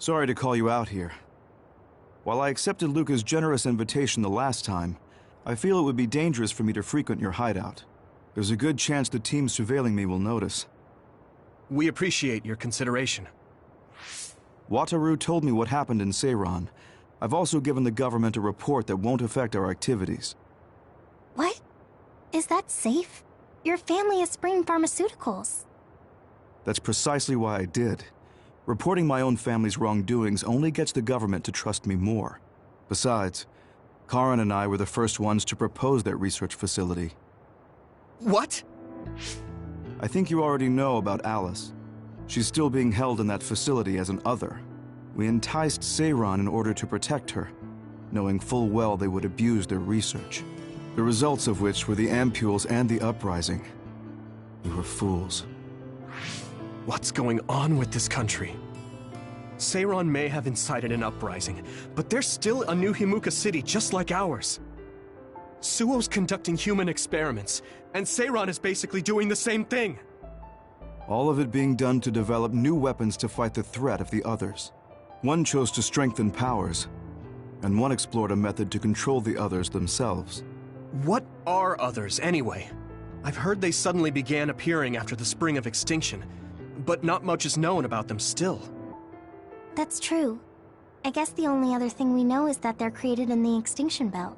Sorry to call you out here. While I accepted Luca's generous invitation the last time, I feel it would be dangerous for me to frequent your hideout. There's a good chance the team surveilling me will notice. We appreciate your consideration. Wataru told me what happened in Seiran. I've also given the government a report that won't affect our activities. What? Is that safe? Your family is Spring Pharmaceuticals. That's precisely why I did. Reporting my own family's wrongdoings only gets the government to trust me more. Besides, Karin and I were the first ones to propose that research facility. What? I think you already know about Alice. She's still being held in that facility as an other. We enticed Seiran in order to protect her, knowing full well they would abuse their research. The results of which were the ampules and the uprising. We were fools. What's going on with this country? Seiran may have incited an uprising, but there's still a new Himuka city just like ours. Suo's conducting human experiments, and Seiran is basically doing the same thing. All of it being done to develop new weapons to fight the threat of the others. One chose to strengthen powers, and one explored a method to control the others themselves. What are others, anyway? I've heard they suddenly began appearing after the Spring of Extinction, but not much is known about them still. That's true. I guess the only other thing we know is that they're created in the Extinction Belt.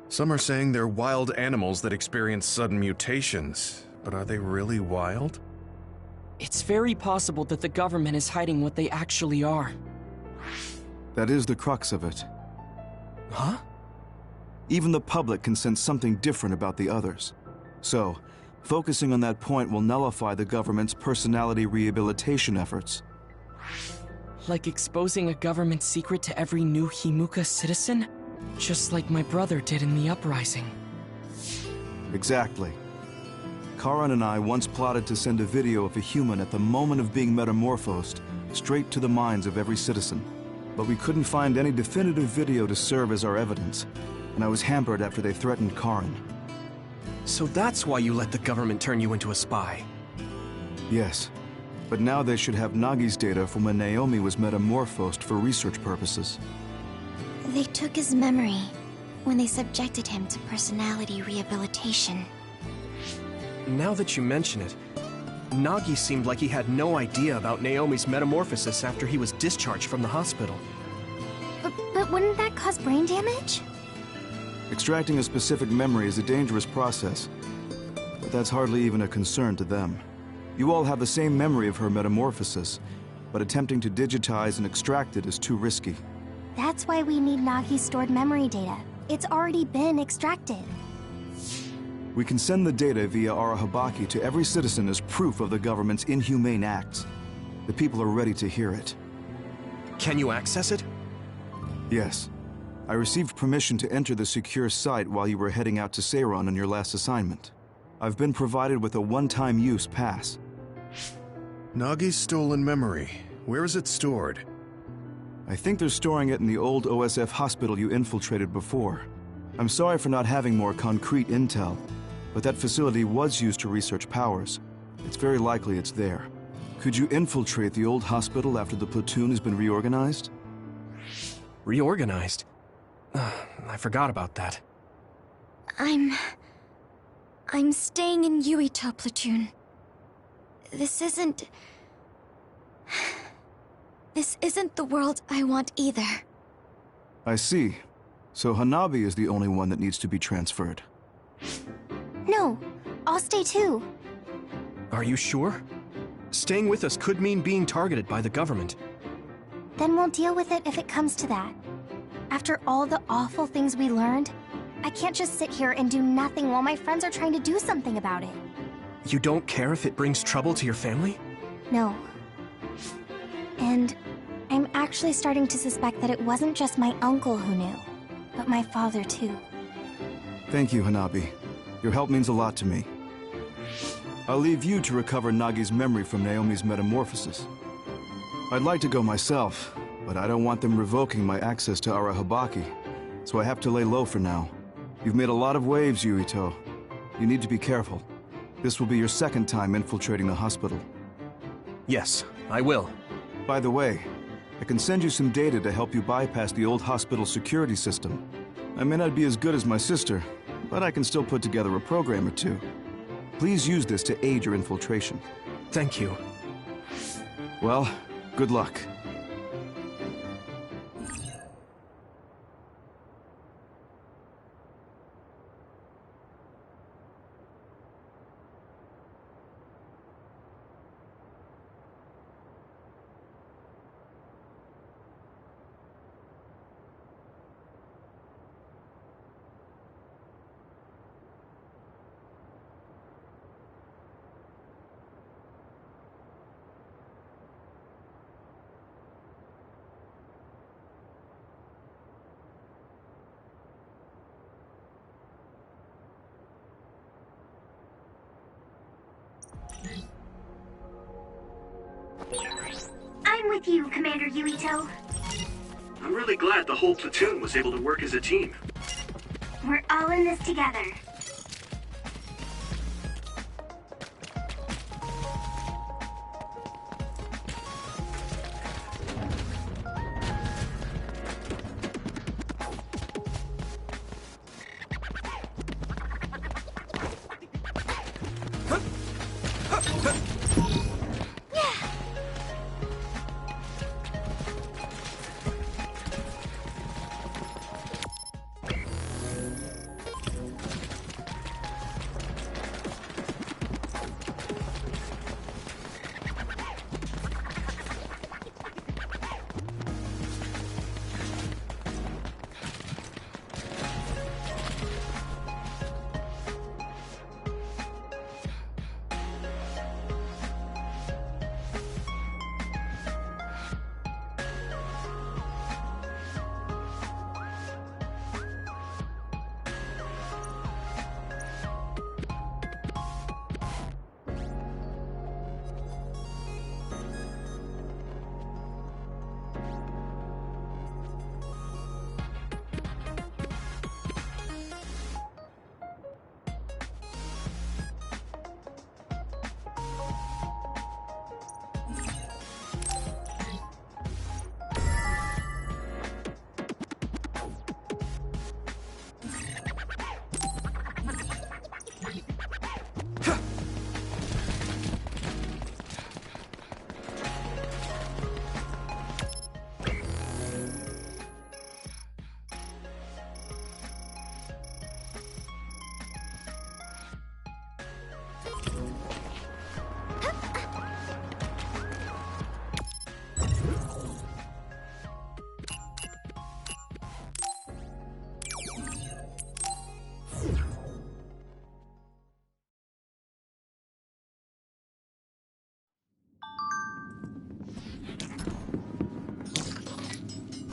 Some are saying they're wild animals that experience sudden mutations, but are they really wild? It's very possible that the government is hiding what they actually are. That is the crux of it. Huh? Even the public can sense something different about the others. So, focusing on that point will nullify the government's personality rehabilitation efforts. Like exposing a government secret to every new Himuka citizen? Just like my brother did in the uprising. Exactly. Karin and I once plotted to send a video of a human at the moment of being metamorphosed straight to the minds of every citizen. But we couldn't find any definitive video to serve as our evidence, and I was hampered after they threatened Karin. So that's why you let the government turn you into a spy? Yes, but now they should have Nagi's data from when Naomi was metamorphosed for research purposes. They took his memory when they subjected him to personality rehabilitation. Now that you mention it, Nagi seemed like he had no idea about Naomi's metamorphosis after he was discharged from the hospital. But wouldn't that cause brain damage? Extracting a specific memory is a dangerous process, but that's hardly even a concern to them. You all have the same memory of her metamorphosis, but attempting to digitize and extract it is too risky. That's why we need Nagi's stored memory data. It's already been extracted. We can send the data via Arahabaki to every citizen as proof of the government's inhumane acts. The people are ready to hear it. Can you access it? Yes. I received permission to enter the secure site while you were heading out to Seiran on your last assignment. I've been provided with a one-time use pass. Nagi's stolen memory. Where is it stored? I think they're storing it in the old OSF hospital you infiltrated before. I'm sorry for not having more concrete intel, but that facility was used to research powers. It's very likely it's there. Could you infiltrate the old hospital after the platoon has been reorganized? Reorganized? I forgot about that. I'm staying in Yuito platoon. This isn't the world I want either. I see. So Hanabi is the only one that needs to be transferred. No, I'll stay too. Are you sure? Staying with us could mean being targeted by the government. Then we'll deal with it if it comes to that. After all the awful things we learned, I can't just sit here and do nothing while my friends are trying to do something about it. You don't care if it brings trouble to your family? No. And I'm actually starting to suspect that it wasn't just my uncle who knew, but my father too. Thank you, Hanabi. Your help means a lot to me. I'll leave you to recover Nagi's memory from Naomi's metamorphosis. I'd like to go myself, but I don't want them revoking my access to Arahabaki, so I have to lay low for now. You've made a lot of waves, Yuito. You need to be careful. This will be your second time infiltrating the hospital. Yes, I will. By the way, I can send you some data to help you bypass the old hospital security system. I may not be as good as my sister, but I can still put together a program or two. Please use this to aid your infiltration. Thank you. Well, good luck. I'm with you, Commander Yuito. I'm really glad the whole platoon was able to work as a team. We're all in this together.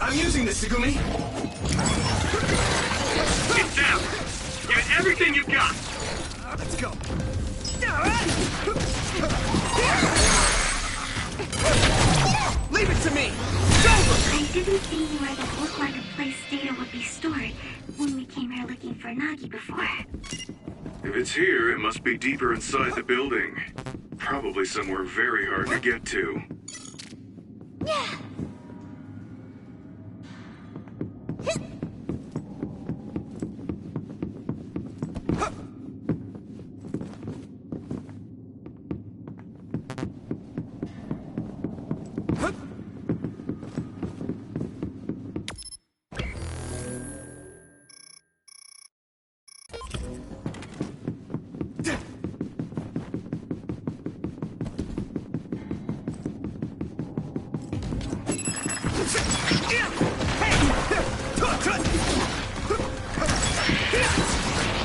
I'm using this, Segumi! Get down! Give it everything you've got! Let's go! Leave it to me! I didn't see anywhere that looked like a place data would be stored when we came here looking for Nagi before. If it's here, it must be deeper inside the building. Probably somewhere very hard to get to.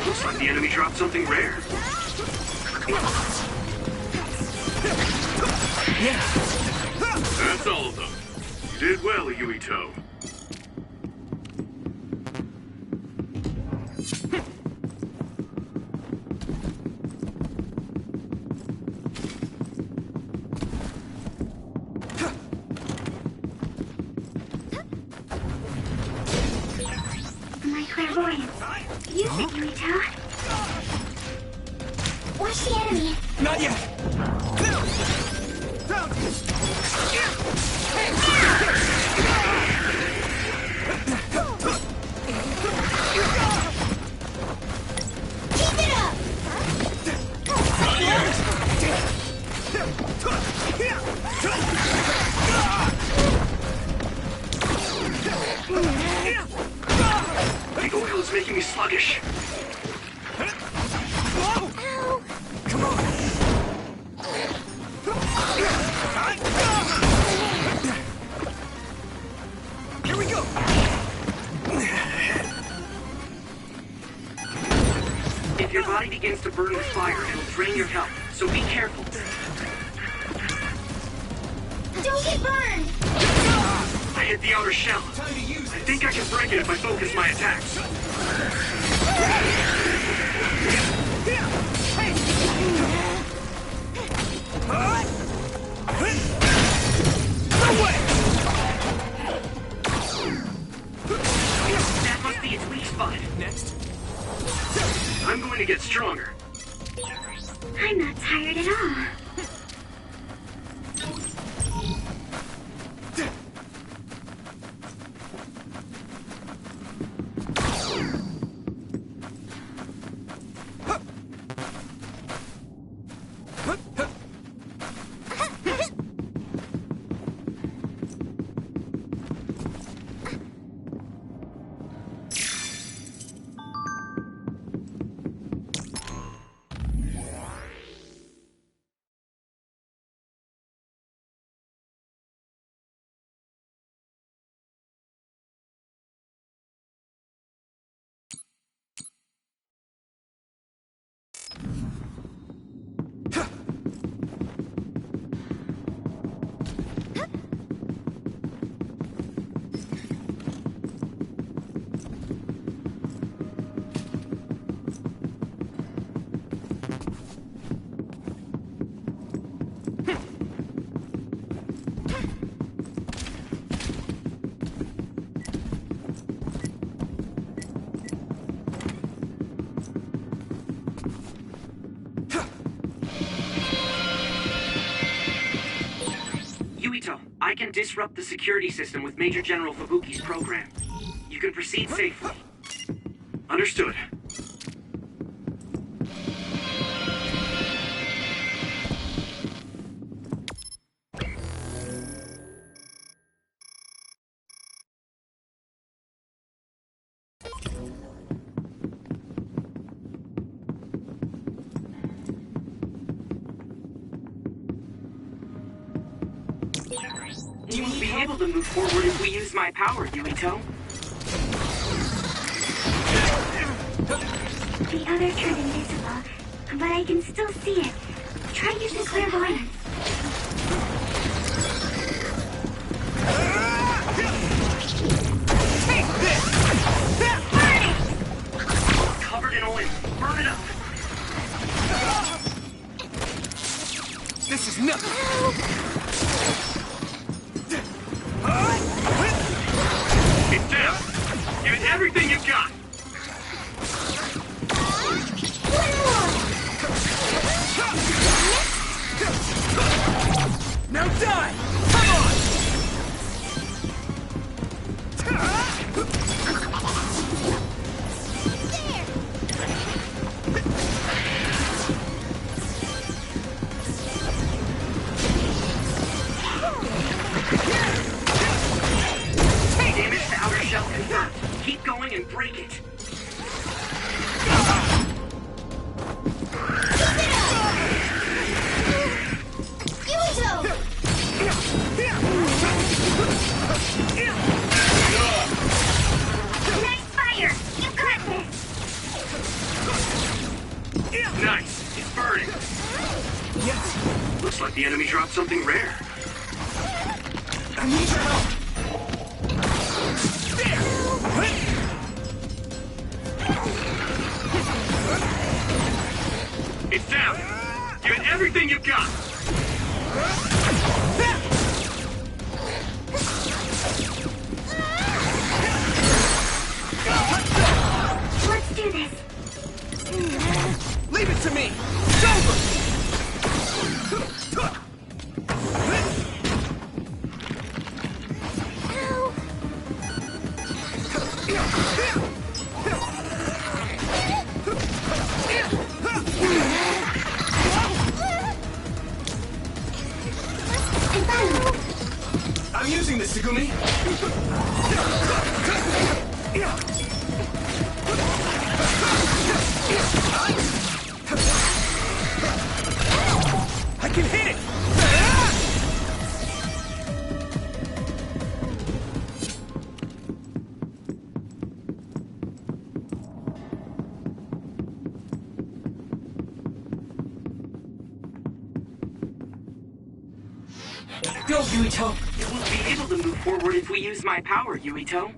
Looks like the enemy dropped something rare. That's all of them. You did well, Yuito. My clairvoyance. Use it, Yuito. Watch the enemy. Not yet! making me sluggish. Ow! Come on! Here we go! If your body begins to burn with fire, it'll drain your health, so be careful. Don't get burned! I hit the outer shell. I think I can break it if I focus my attacks. No way! That must be its weak spot. Next. I'm going to get stronger. I'm not tired at all. Yuito, I can disrupt the security system with Major General Fubuki's program. You can proceed safely. Understood. You won't be able to move forward if we use my power, Yuito. The other turned invisible, but I can still see it. Try using clairvoyance. Take this! Burn it! Covered in oil. Burn it up. This is nothing. It's down. Give it everything you've got. Now die! Come on! Damage to outer shell confirmed. Keep going and break it. Yuito! Nice fire! You got this! Nice. It's burning. Yes. Looks like the enemy dropped something rare. I need your help. It's down! Give it everything you've got! Let's do this. Leave it to me! It's over! I'm using this, Tsugumi! go, Yuito. You won't be able to move forward if we use my power, Yuito.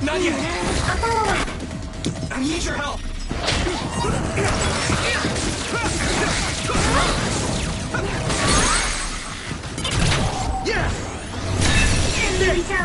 Not yet! I need your help! Yeah! Yuito!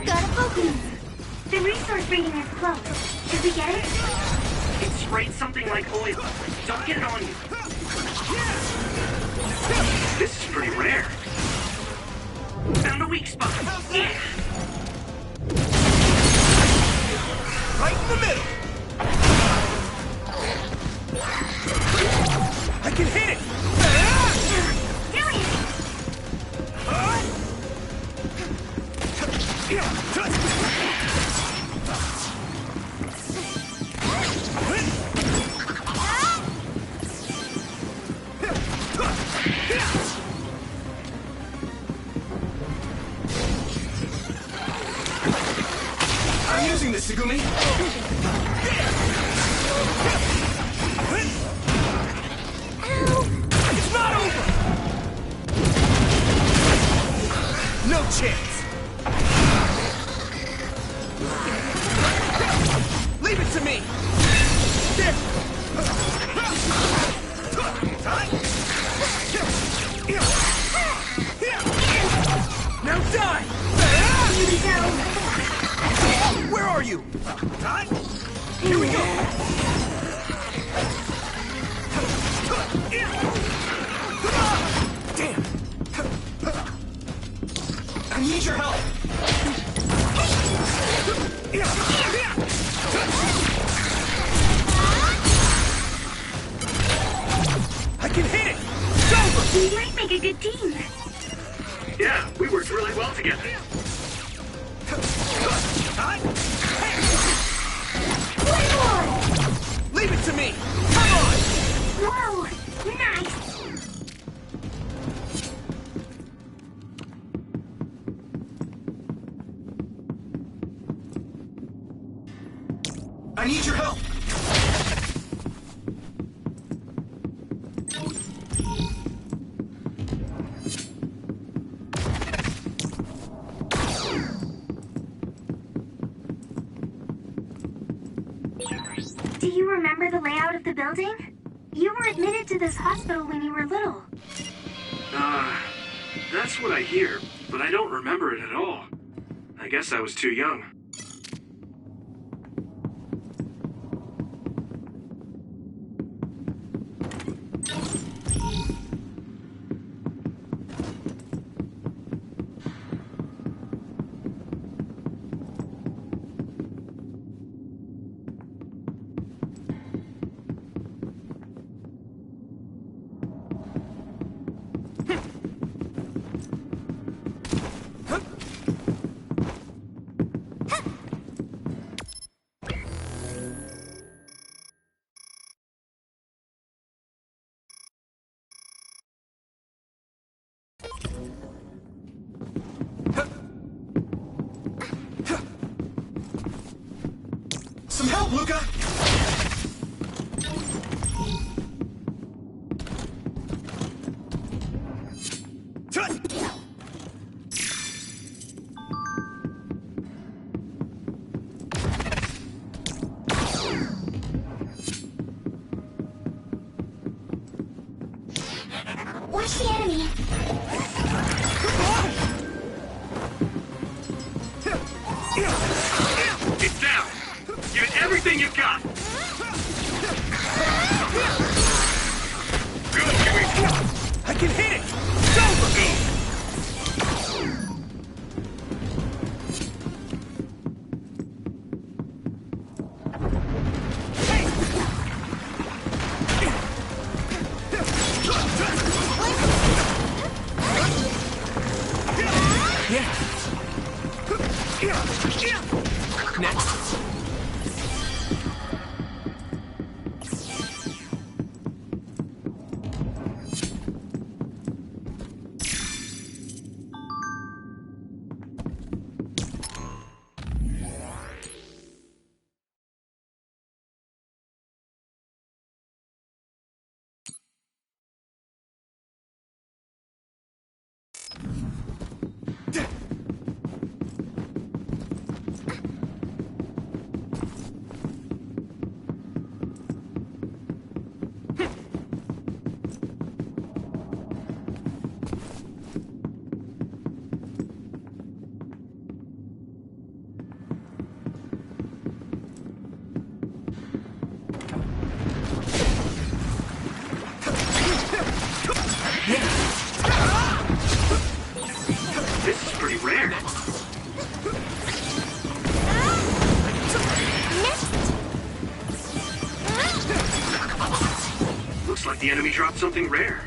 Gotta focus. The resource reading is close. Did we get it? It sprayed something like oil. Don't get it on you. This is pretty rare. Found a weak spot. Yeah. Right in the middle! I can hit it! Do it! I'm using this, Tsugumi! It's not over! No chance! Leave it to me! There! Now die! Where are you? Here we go! Damn! I need your help! I can hit it! It's over! We might make a good team. Yeah, we worked really well together. Leave it to me! Come on! Whoa! Nice! I need your help! Do you remember the layout of the building? You were admitted to this hospital when you were little. That's what I hear, but I don't remember it at all. I guess I was too young. Some help, Luca! Watch the enemy. It's down! everything you've got! Good, Yuito. I can hit it! Go! Next. This is pretty rare. Looks like the enemy dropped something rare.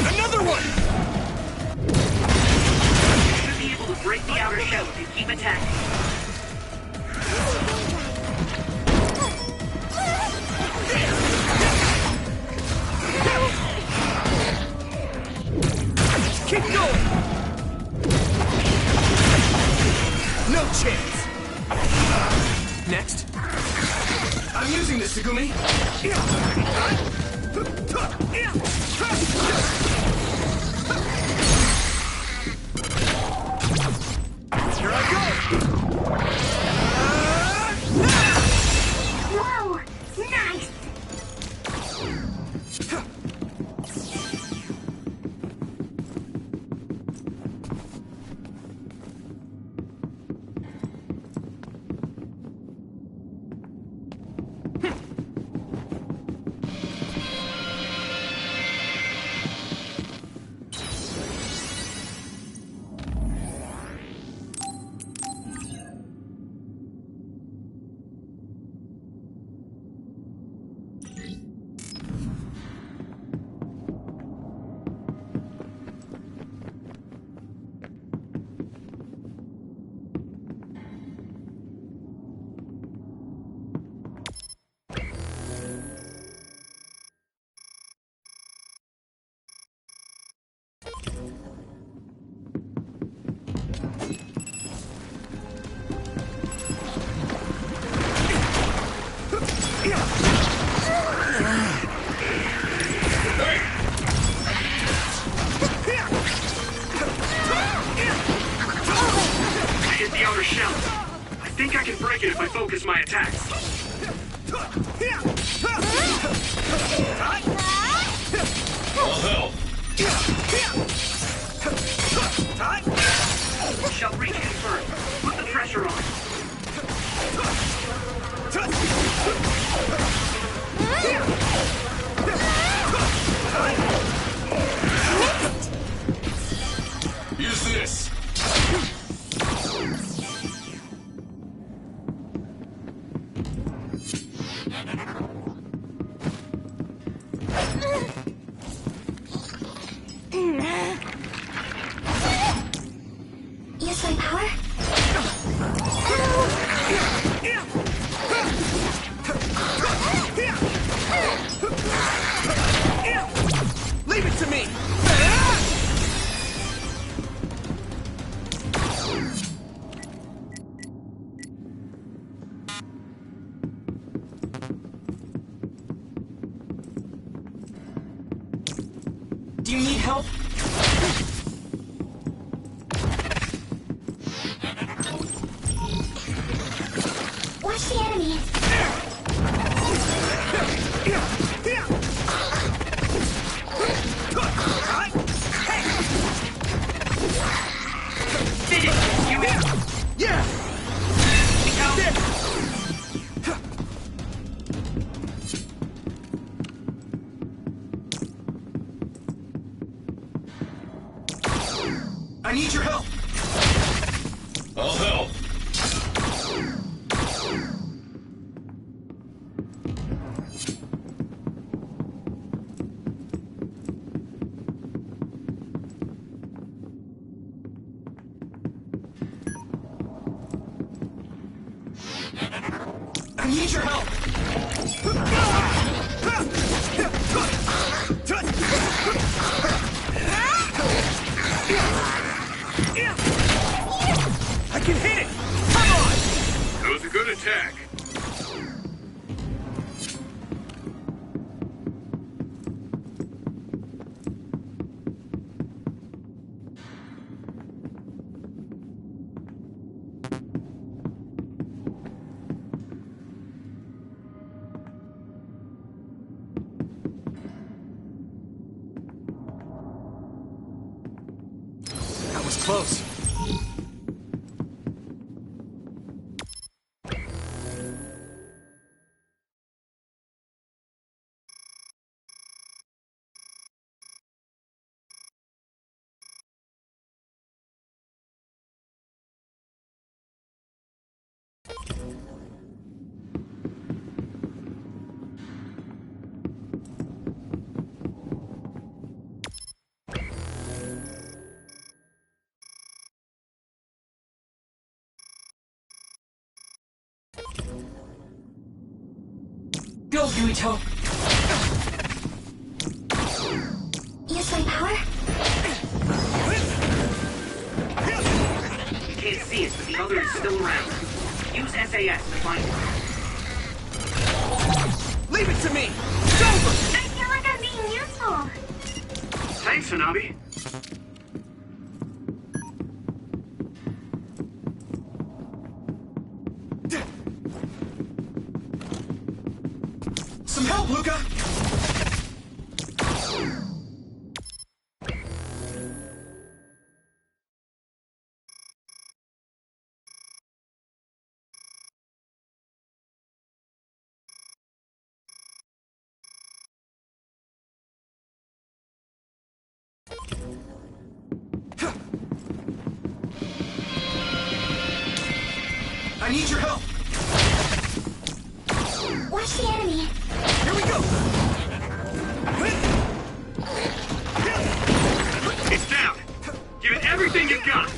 Another one! You should be able to break the outer shell if you keep attacking. Keep going! No chance! Next. I'm using this, Segumi! Here I go! Whoa! Nice! I hit the outer shell. I think I can break it if I focus my attacks. I'll help. Shell breach confirmed. Put the pressure on. Use this. Use my power? Leave it to me! Do you need help? Watch the enemy. I need your help! I'll help. I need your help! I can hit it! Come on! That was a good attack. That was close. Go, Yuito! Use my power? You can't see it, but the other is still around. Use SAS to find it. Leave it to me! It's over! I feel like I'm being useful. Thanks, Hanabi. Some help, Luca! I need your help! Watch the enemy. Here we go! It's down. Give it everything you got.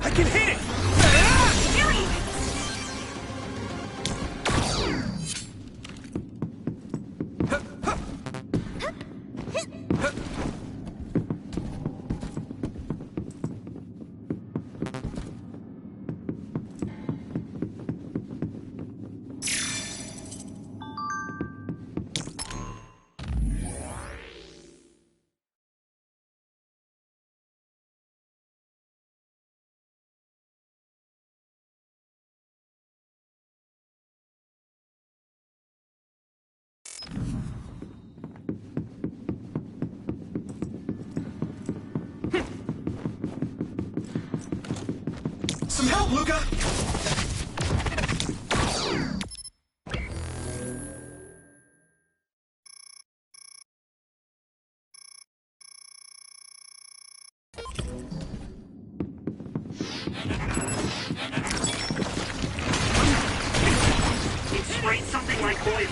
I can hit it! Some help, Luca! It sprayed something like oil.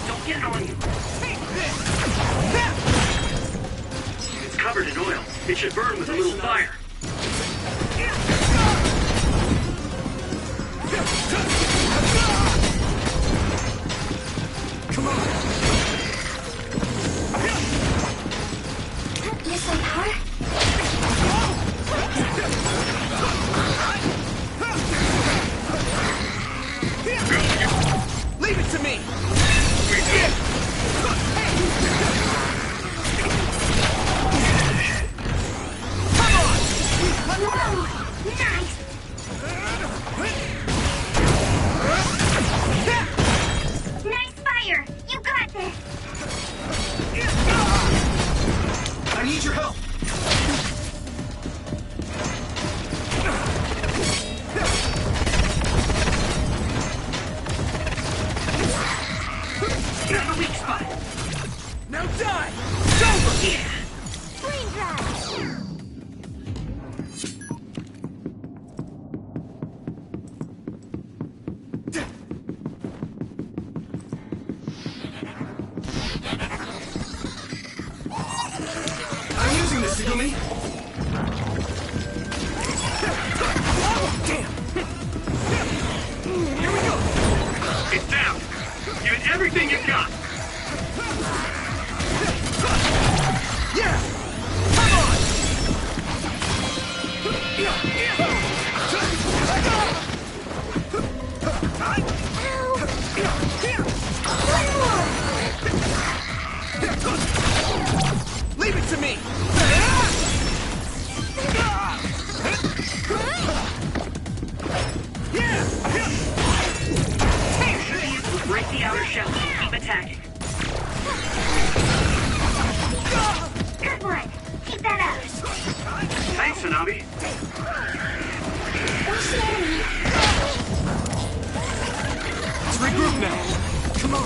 Don't get it on you. It's covered in oil. It should burn with a little fire. Come on! Use my power? Leave it to me! Come on! Whoa! Nice! Nice fire! You got this! I need your help! Tsugumi? Damn! Here we go! It's down. Give it everything you've got. Yeah! Come on! Leave it to me! You should be able to break the outer shell and keep attacking. Good one. Keep that up. Thanks, Hanabi. Watch the enemy. Let's regroup now. Come on.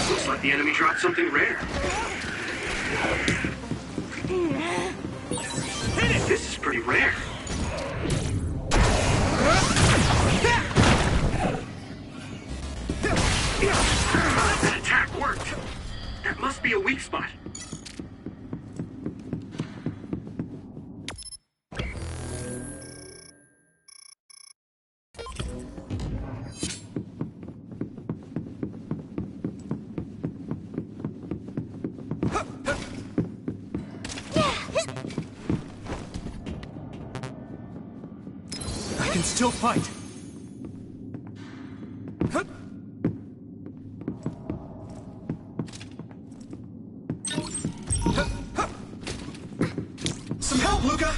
Looks like the enemy dropped something rare. This is pretty rare. That attack worked. That must be a weak spot. I can still fight. Some help, Luca!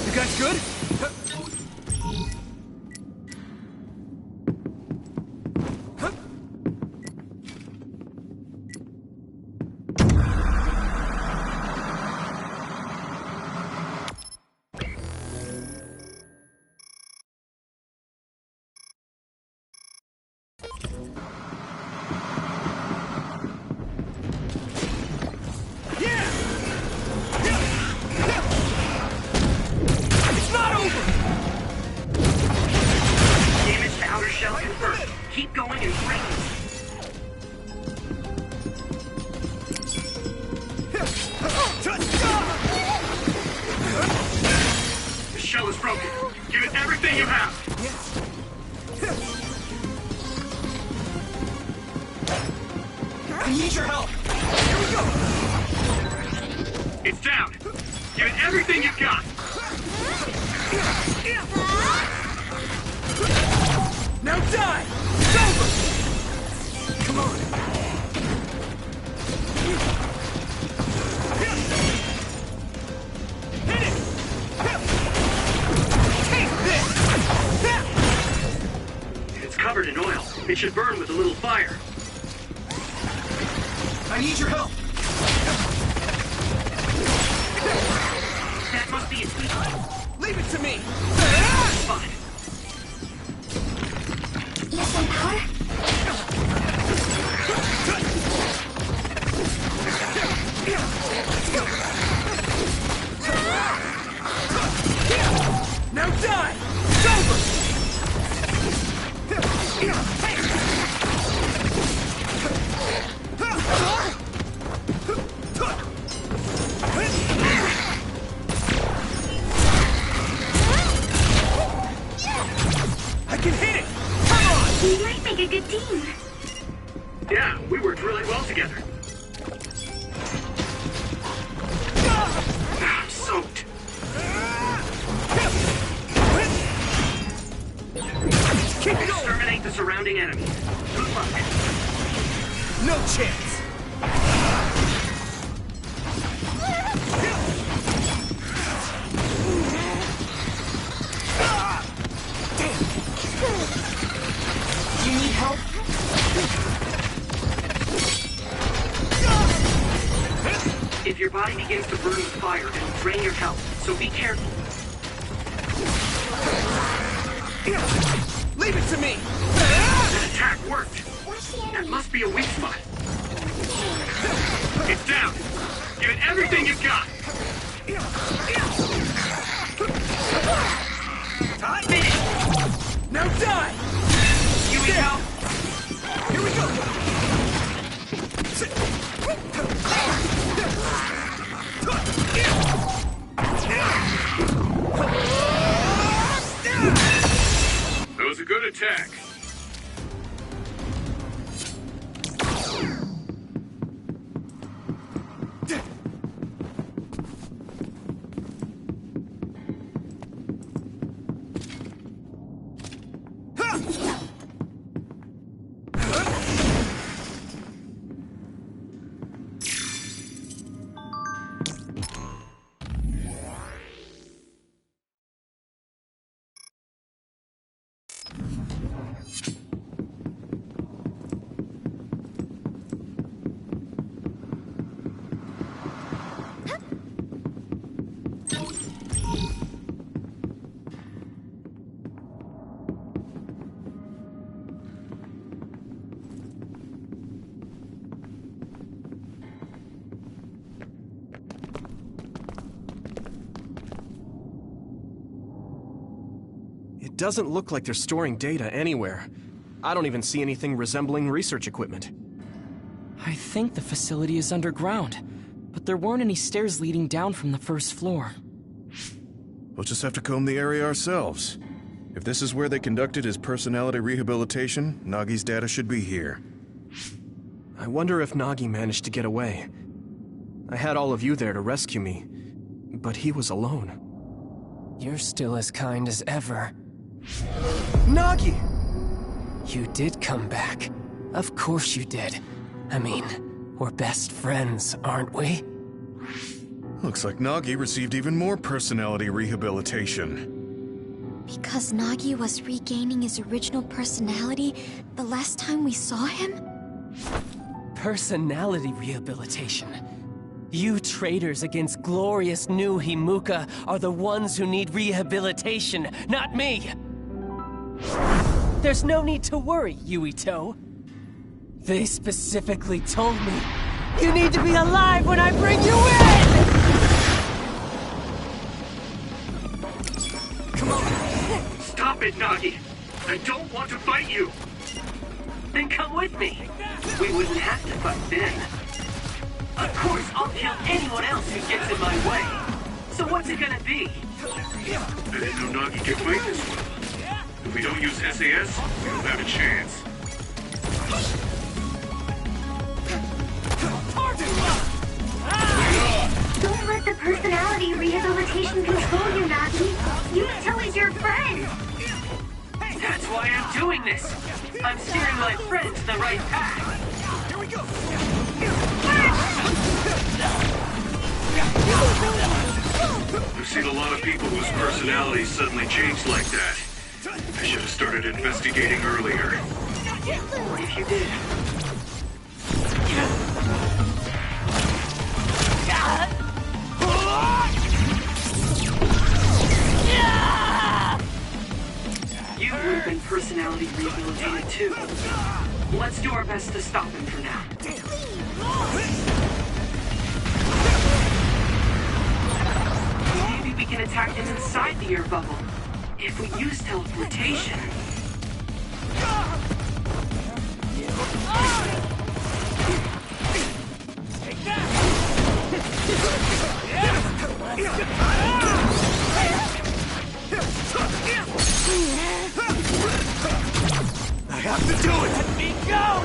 You guys good? Damage to outer shell confirmed. Keep going and break it. The shell is broken. Give it everything you have. I need your help. Here we go. It's down. Give it everything you've got. Now die! It's over! Come on! Hit it! Take this! It's covered in oil. It should burn with a little fire. I need your help! That must be its weak point. Leave it to me! Fine. Listen, power. Now die! It's over! I can hit it! Come on! We might make a good team. Yeah, we worked really well together. I'm soaked. Keep going! Exterminate the surrounding enemies. Good luck. No chance! If your body begins to burn with fire, it'll drain your health, so be careful. Leave it to me! That attack worked! That must be a weak spot. It's down! Give it everything you've got! Finish! Now die! Yuito! Here we go! That was a good attack. It doesn't look like they're storing data anywhere. I don't even see anything resembling research equipment. I think the facility is underground, but there weren't any stairs leading down from the first floor. We'll just have to comb the area ourselves. If this is where they conducted his personality rehabilitation, Nagi's data should be here. I wonder if Nagi managed to get away. I had all of you there to rescue me, but he was alone. You're still as kind as ever. Nagi! You did come back. Of course you did. I mean, we're best friends, aren't we? Looks like Nagi received even more personality rehabilitation. Because Nagi was regaining his original personality the last time we saw him? Personality rehabilitation. You traitors against glorious new Himuka are the ones who need rehabilitation, not me! There's no need to worry, Yuito. They specifically told me, you need to be alive when I bring you in! Come on! Stop it, Nagi! I don't want to fight you! Then come with me! We wouldn't have to fight then. Of course, I'll kill anyone else who gets in my way. So what's it gonna be? I didn't know Nagi could fight this well. If we don't use SAS, we don't have a chance. Don't let the personality rehabilitation control you, Nagi. Yuito is your friend. That's why I'm doing this. I'm steering my friend to the right path. Here we go! I've seen a lot of people whose personalities suddenly changed like that. I should have started investigating earlier. What if you did? You would have been personality rehabilitated too. Let's do our best to stop him for now. Maybe we can attack him inside the air bubble. If we use teleportation. I have to do it! Let me go!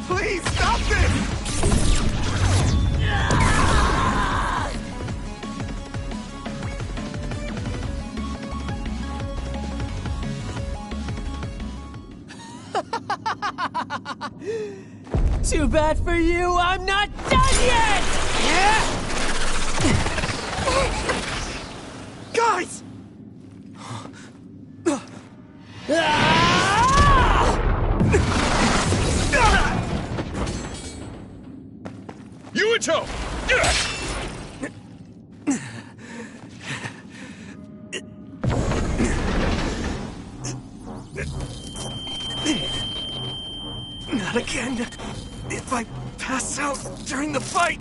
Please, stop this! Too bad for you, I'm not done yet! Guys! again if I pass out during the fight!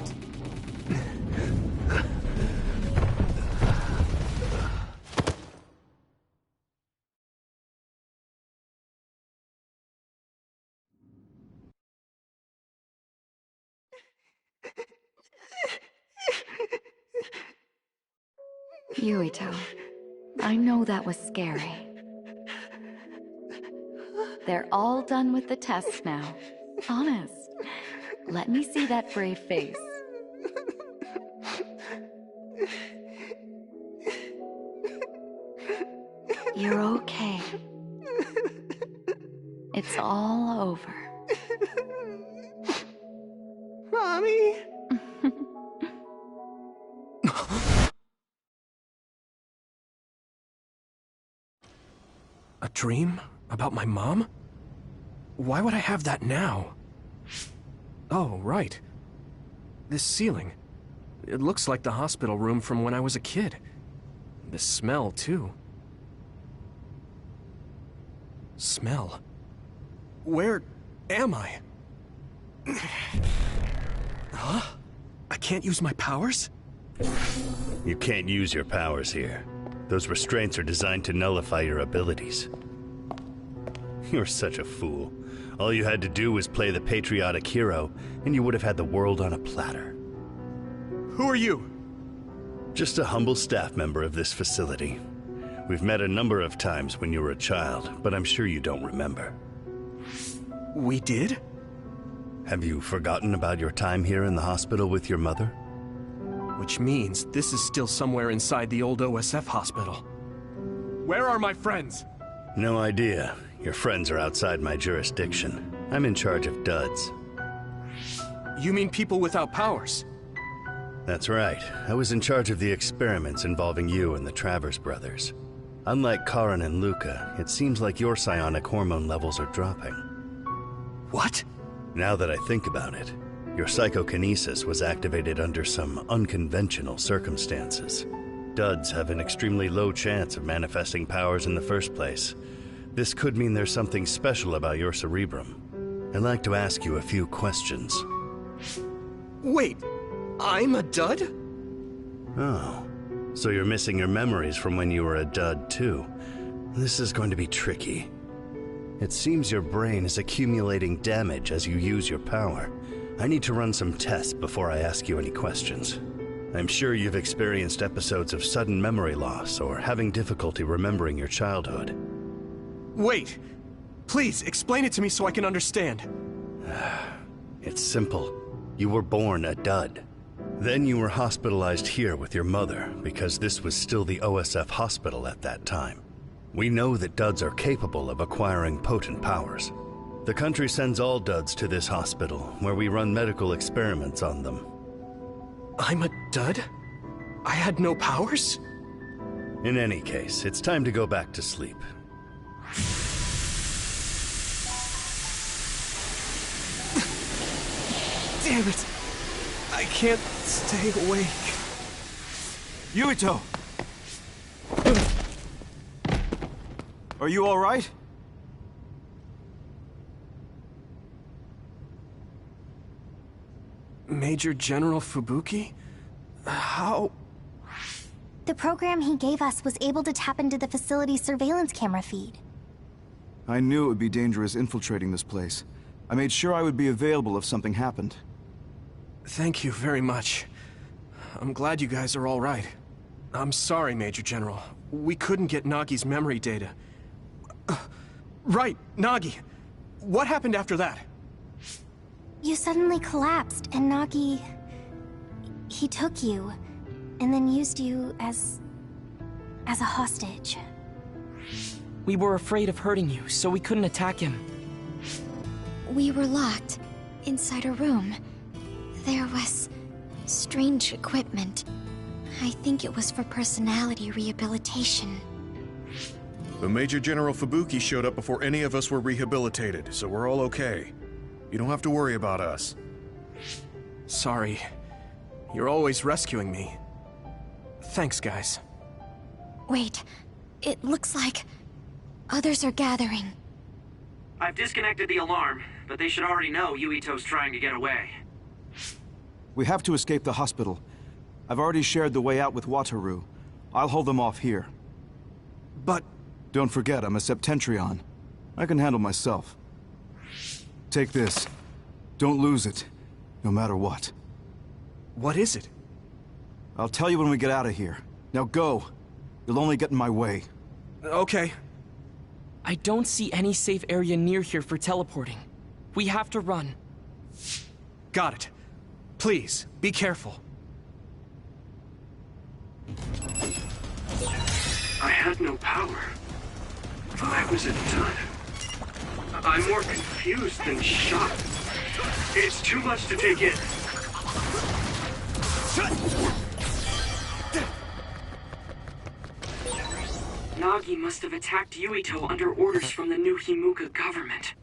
Yuito, I know that was scary. They're all done with the tests now. Honest. Let me see that brave face. You're okay. It's all over. Mommy! A dream? About my mom? Why would I have that now? Oh, right. This ceiling. It looks like the hospital room from when I was a kid. The smell, too. Smell? Where am I? Huh? I can't use my powers? You can't use your powers here. Those restraints are designed to nullify your abilities. You're such a fool. All you had to do was play the patriotic hero, and you would have had the world on a platter. Who are you? Just a humble staff member of this facility. We've met a number of times when you were a child, but I'm sure you don't remember. We did? Have you forgotten about your time here in the hospital with your mother? Which means this is still somewhere inside the old OSF hospital. Where are my friends? No idea. Your friends are outside my jurisdiction. I'm in charge of duds. You mean people without powers? That's right. I was in charge of the experiments involving you and the Travers brothers. Unlike Karin and Luca, it seems like your psionic hormone levels are dropping. What? Now that I think about it, your psychokinesis was activated under some unconventional circumstances. Duds have an extremely low chance of manifesting powers in the first place. This could mean there's something special about your cerebrum. I'd like to ask you a few questions. Wait, I'm a dud? Oh, so you're missing your memories from when you were a dud too. This is going to be tricky. It seems your brain is accumulating damage as you use your power. I need to run some tests before I ask you any questions. I'm sure you've experienced episodes of sudden memory loss or having difficulty remembering your childhood. Wait! Please, explain it to me so I can understand. It's simple. You were born a dud. Then you were hospitalized here with your mother because this was still the OSF hospital at that time. We know that duds are capable of acquiring potent powers. The country sends all duds to this hospital, where we run medical experiments on them. I'm a dud? I had no powers? In any case, it's time to go back to sleep. Damn it! I can't stay awake. Yuito! Are you all right? Major General Fubuki? How? The program he gave us was able to tap into the facility's surveillance camera feed. I knew it would be dangerous infiltrating this place. I made sure I would be available if something happened. Thank you very much. I'm glad you guys are all right. I'm sorry, Major General. We couldn't get Nagi's memory data. Right, Nagi. What happened after that? You suddenly collapsed, and Nagi... he took you, and then used you as a hostage. We were afraid of hurting you, so we couldn't attack him. We were locked inside a room. There was strange equipment. I think it was for personality rehabilitation. But Major General Fubuki showed up before any of us were rehabilitated, so we're all okay. You don't have to worry about us. Sorry. You're always rescuing me. Thanks, guys. Wait, it looks like others are gathering. I've disconnected the alarm, but they should already know Yuito's trying to get away. We have to escape the hospital. I've already shared the way out with Wataru. I'll hold them off here. But... Don't forget, I'm a Septentrion. I can handle myself. Take this. Don't lose it, no matter what. what is it? I'll tell you when we get out of here. Now go. You'll only get in my way. Okay. I don't see any safe area near here for teleporting. We have to run. Got it. Please, be careful. I had no power. Why was it done? I'm more confused than shocked. It's too much to take in. Nagi must have attacked Yuito under orders from the new Himuka government.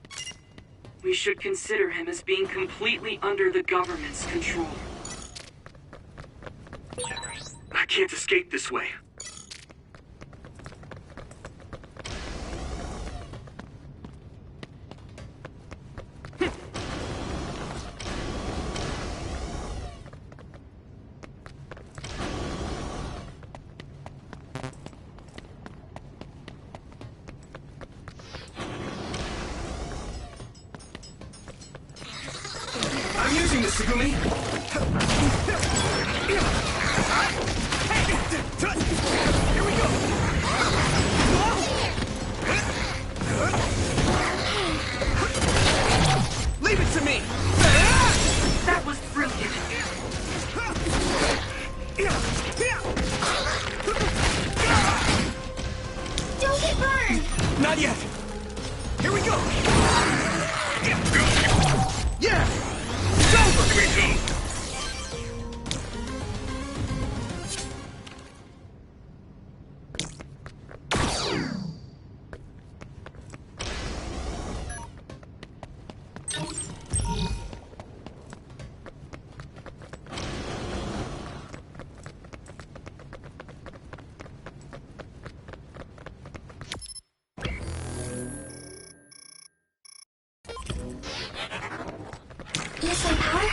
We should consider him as being completely under the government's control. I can't escape this way. I'm using this, Tsugumi! Here we go! Leave it to me! That was brilliant! Don't get burned! Not yet! Here we go! Yeah! Yuito! Use my power?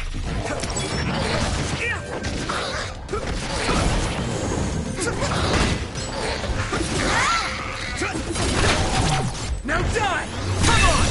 Now die! Come on!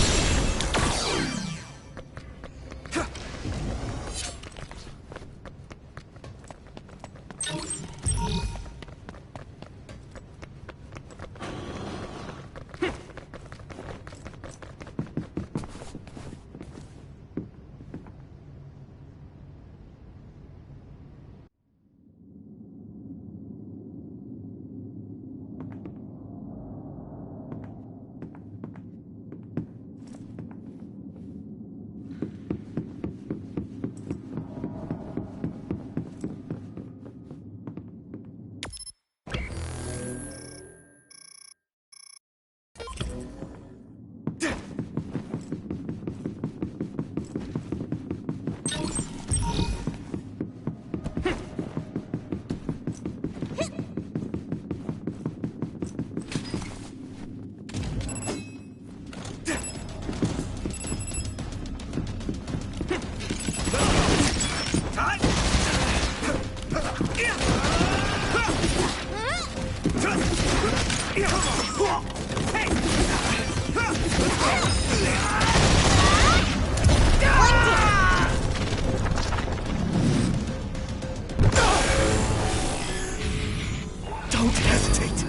Don't hesitate!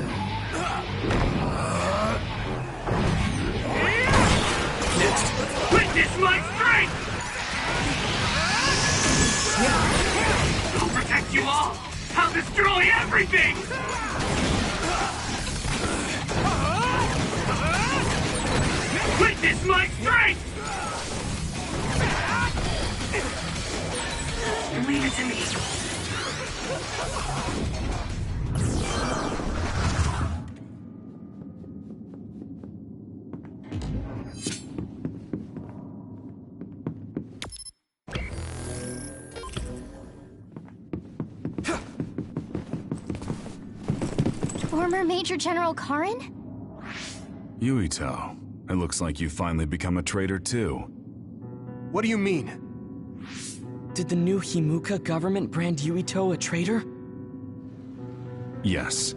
Next! Witness my strength! I'll protect you all! I'll destroy everything! Witness my strength! Leave it to me. Former Major General Karin? Yuito, It looks like you finally become a traitor too. What do you mean? Did the new Himuka government brand Yuito a traitor? Yes.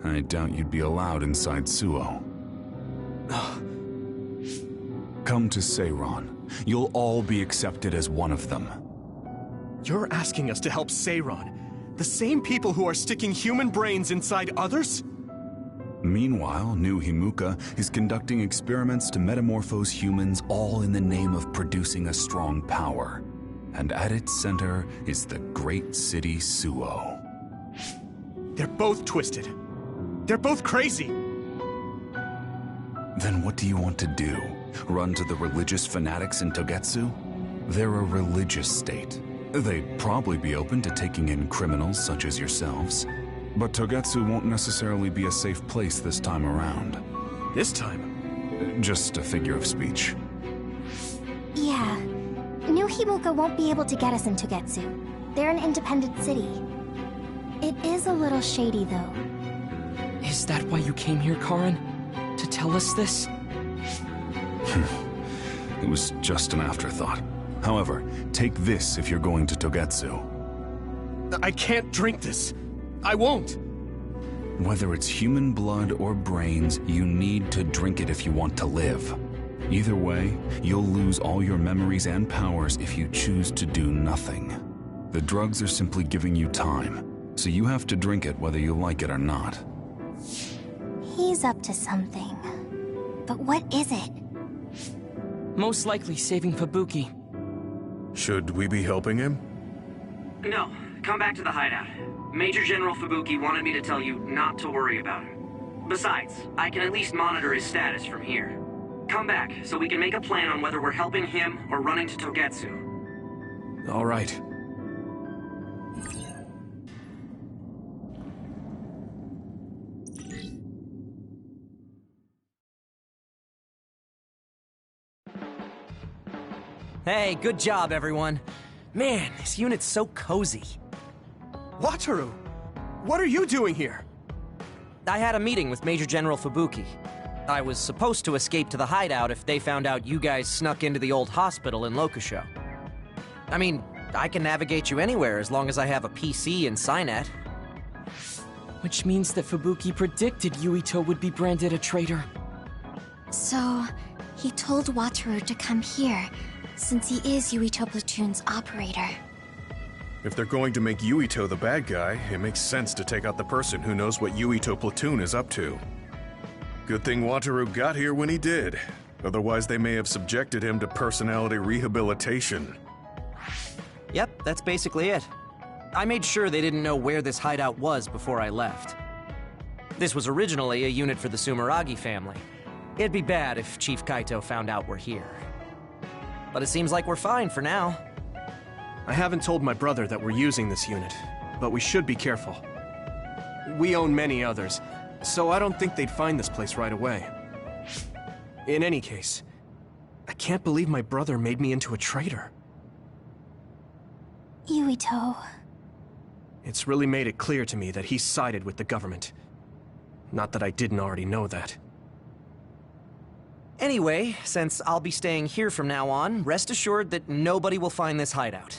I doubt you'd be allowed inside Suo. Come to Seiron. You'll all be accepted as one of them. You're asking us to help Seiron? The same people who are sticking human brains inside others? Meanwhile, New Himuka is conducting experiments to metamorphose humans, all in the name of producing a strong power. And at its center is the great city Suo. They're both twisted. They're both crazy. Then what do you want to do? Run to the religious fanatics in Togetsu? They're a religious state. They'd probably be open to taking in criminals such as yourselves. But Togetsu won't necessarily be a safe place this time around. This time? Just a figure of speech. Yeah. New Himuka won't be able to get us in Togetsu. They're an independent city. It is a little shady, though. Is that why you came here, Karin? To tell us this? It was just an afterthought. However, take this if you're going to Togetsu. I can't drink this. I won't. Whether it's human blood or brains, you need to drink it if you want to live. Either way, you'll lose all your memories and powers if you choose to do nothing. The drugs are simply giving you time, so you have to drink it whether you like it or not. He's up to something. But what is it? Most likely saving Fubuki. Should we be helping him? No, come back to the hideout. Major General Fubuki wanted me to tell you not to worry about him. Besides, I can at least monitor his status from here. Come back, so we can make a plan on whether we're helping him or running to Togetsu. All right. Hey, good job, everyone. Man, this unit's so cozy. Wataru! What are you doing here? I had a meeting with Major General Fubuki. I was supposed to escape to the hideout if they found out you guys snuck into the old hospital in Lokusho. I mean, I can navigate you anywhere as long as I have a PC and Cynet. Which means that Fubuki predicted Yuito would be branded a traitor. So, he told Wataru to come here, since he is Yuito Platoon's operator. If they're going to make Yuito the bad guy, it makes sense to take out the person who knows what Yuito Platoon is up to. Good thing Wataru got here when he did. Otherwise, they may have subjected him to personality rehabilitation. Yep, that's basically it. I made sure they didn't know where this hideout was before I left. This was originally a unit for the Sumeragi family. It'd be bad if Chief Kaito found out we're here. But it seems like we're fine for now. I haven't told my brother that we're using this unit, but we should be careful. We own many others, so I don't think they'd find this place right away. In any case, I can't believe my brother made me into a traitor. Yuito. It's really made it clear to me that he sided with the government. Not that I didn't already know that. Anyway, since I'll be staying here from now on, rest assured that nobody will find this hideout.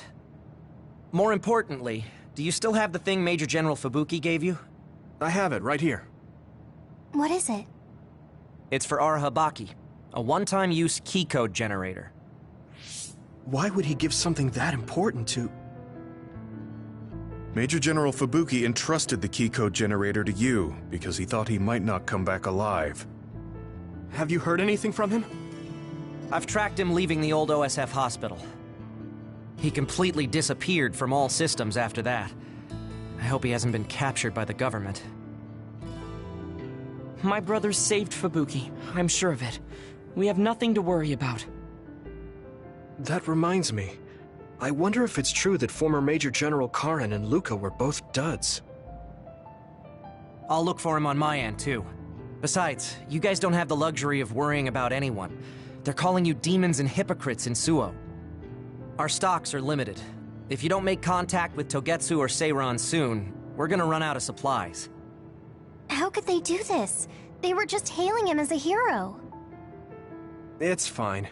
More importantly, do you still have the thing Major General Fubuki gave you? I have it right here. What is it? It's for Arahabaki, a one-time use key code generator. Why would he give something that important to... Major General Fubuki entrusted the key code generator to you because he thought he might not come back alive. Have you heard anything from him? I've tracked him leaving the old OSF hospital. He completely disappeared from all systems after that. I hope he hasn't been captured by the government. My brother saved Fubuki, I'm sure of it. We have nothing to worry about. That reminds me. I wonder if it's true that former Major General Karin and Luca were both duds. I'll look for him on my end, too. Besides, you guys don't have the luxury of worrying about anyone. They're calling you demons and hypocrites in Suo. Our stocks are limited. If you don't make contact with Togetsu or Seiron soon, we're gonna run out of supplies. How could they do this? They were just hailing him as a hero. It's fine.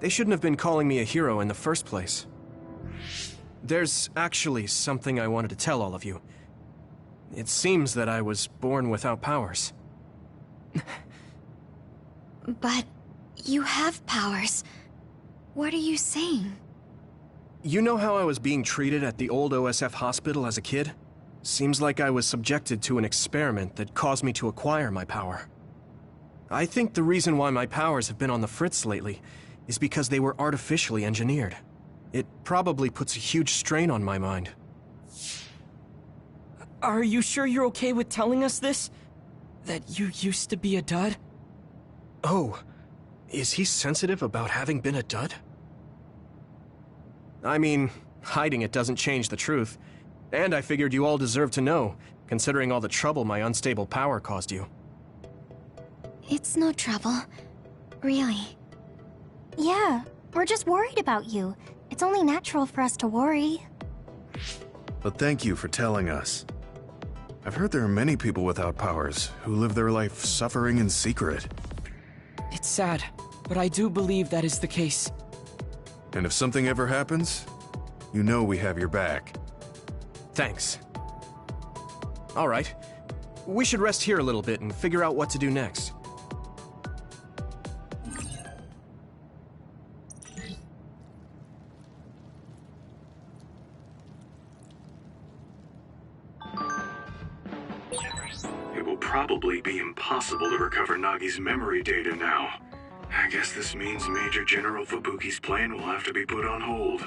They shouldn't have been calling me a hero in the first place. There's actually something I wanted to tell all of you. It seems that I was born without powers. But you have powers. What are you saying? You know how I was being treated at the old OSF hospital as a kid? Seems like I was subjected to an experiment that caused me to acquire my power. I think the reason why my powers have been on the fritz lately is because they were artificially engineered. It probably puts a huge strain on my mind. Are you sure you're okay with telling us this? That you used to be a dud? Oh, is he sensitive about having been a dud? I mean, hiding it doesn't change the truth. And I figured you all deserve to know, considering all the trouble my unstable power caused you. It's no trouble. Really. Yeah, we're just worried about you. It's only natural for us to worry. But thank you for telling us. I've heard there are many people without powers who live their life suffering in secret. It's sad, but I do believe that is the case. And if something ever happens, you know we have your back. Thanks. All right. We should rest here a little bit and figure out what to do next. It will probably be impossible to recover Nagi's memory data now. I guess this means Major General Fubuki's plan will have to be put on hold.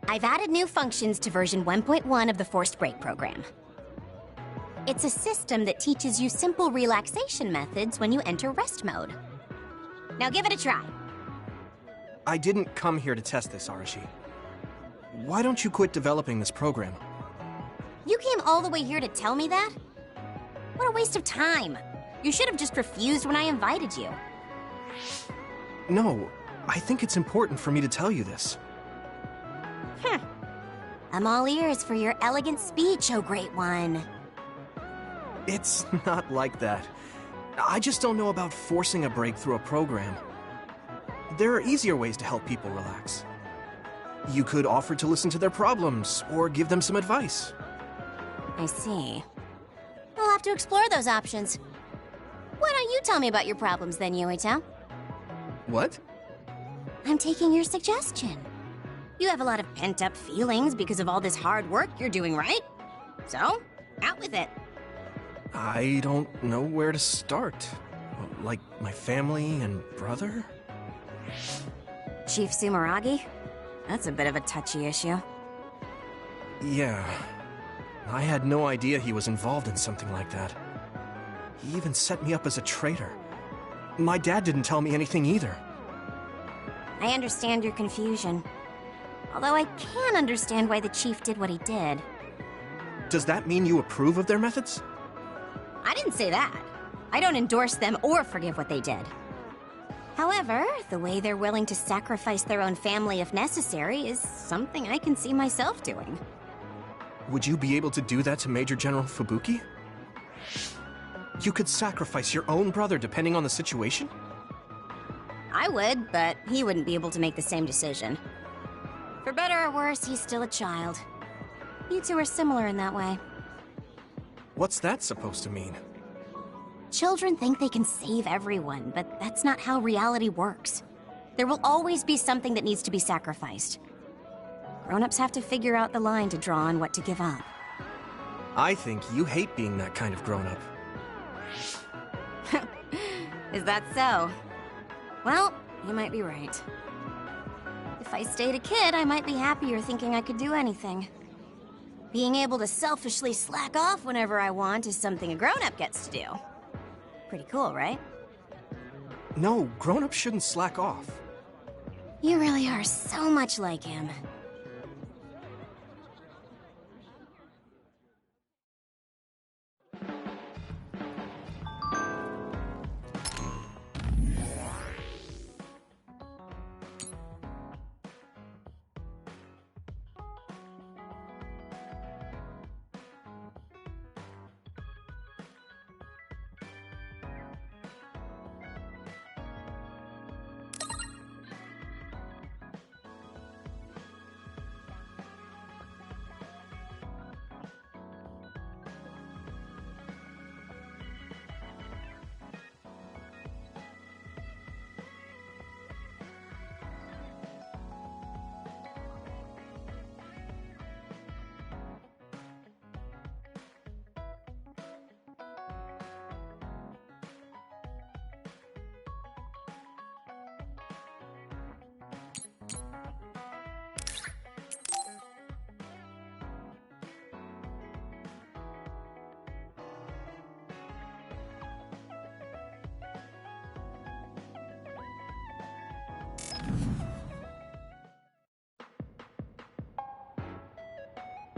I've added new functions to version 1.1 of the Forced Break program. It's a system that teaches you simple relaxation methods when you enter rest mode. Now give it a try. I didn't come here to test this, Arashi. Why don't you quit developing this program? You came all the way here to tell me that? What a waste of time. You should have just refused when I invited you. No, I think it's important for me to tell you this. I'm all ears for your elegant speech, oh great one. It's not like that. I just don't know about forcing a break through a program. There are easier ways to help people relax. You could offer to listen to their problems, or give them some advice. I see. We'll have to explore those options. Why don't you tell me about your problems then, Yuito? What? I'm taking your suggestion. You have a lot of pent-up feelings because of all this hard work you're doing, right? So, out with it. I don't know where to start. Like, my family and brother? Chief Sumeragi? That's a bit of a touchy issue. Yeah. I had no idea he was involved in something like that. He even set me up as a traitor. My dad didn't tell me anything either. I understand your confusion. Although I can understand why the chief did what he did. Does that mean you approve of their methods? I didn't say that. I don't endorse them or forgive what they did. However, the way they're willing to sacrifice their own family if necessary is something I can see myself doing. Would you be able to do that to Major General Fubuki? You could sacrifice your own brother depending on the situation? I would, but he wouldn't be able to make the same decision. For better or worse, he's still a child. You two are similar in that way. What's that supposed to mean? Children think they can save everyone, but that's not how reality works. There will always be something that needs to be sacrificed. Grown-ups have to figure out the line to draw on what to give up. I think you hate being that kind of grown-up. Is that so? Well, you might be right. If I stayed a kid, I might be happier thinking I could do anything. Being able to selfishly slack off whenever I want is something a grown-up gets to do. Pretty cool, right? No, grown-ups shouldn't slack off. You really are so much like him.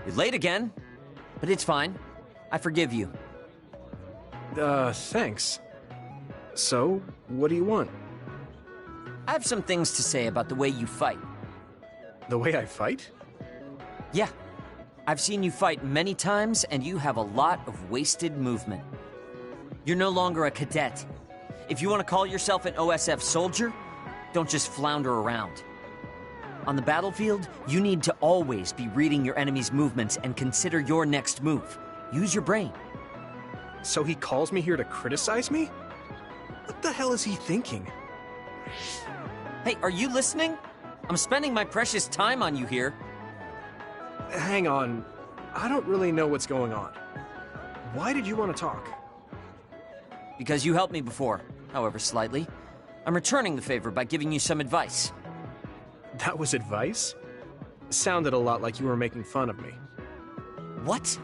You're late again, but it's fine. I forgive you. Thanks. So, what do you want? I have some things to say about the way you fight. The way I fight? Yeah. I've seen you fight many times, and you have a lot of wasted movement. You're no longer a cadet. If you want to call yourself an OSF soldier, don't just flounder around. On the battlefield, you need to always be reading your enemy's movements and consider your next move. Use your brain. So he calls me here to criticize me? What the hell is he thinking? Hey, are you listening? I'm spending my precious time on you here. Hang on. I don't really know what's going on. Why did you want to talk? Because you helped me before, however slightly. I'm returning the favor by giving you some advice. That was advice? Sounded a lot like you were making fun of me. What?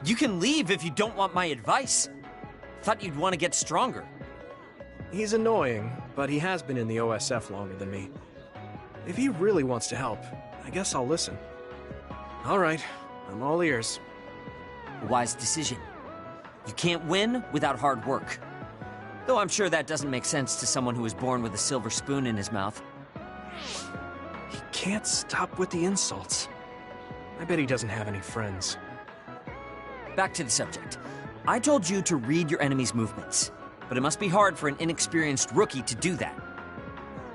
You can leave if you don't want my advice. Thought you'd want to get stronger. He's annoying, but he has been in the OSF longer than me. If he really wants to help, I guess I'll listen. All right, I'm all ears. A wise decision. You can't win without hard work. Though I'm sure that doesn't make sense to someone who was born with a silver spoon in his mouth. He can't stop with the insults. I bet he doesn't have any friends. Back to the subject. I told you to read your enemy's movements, but it must be hard for an inexperienced rookie to do that.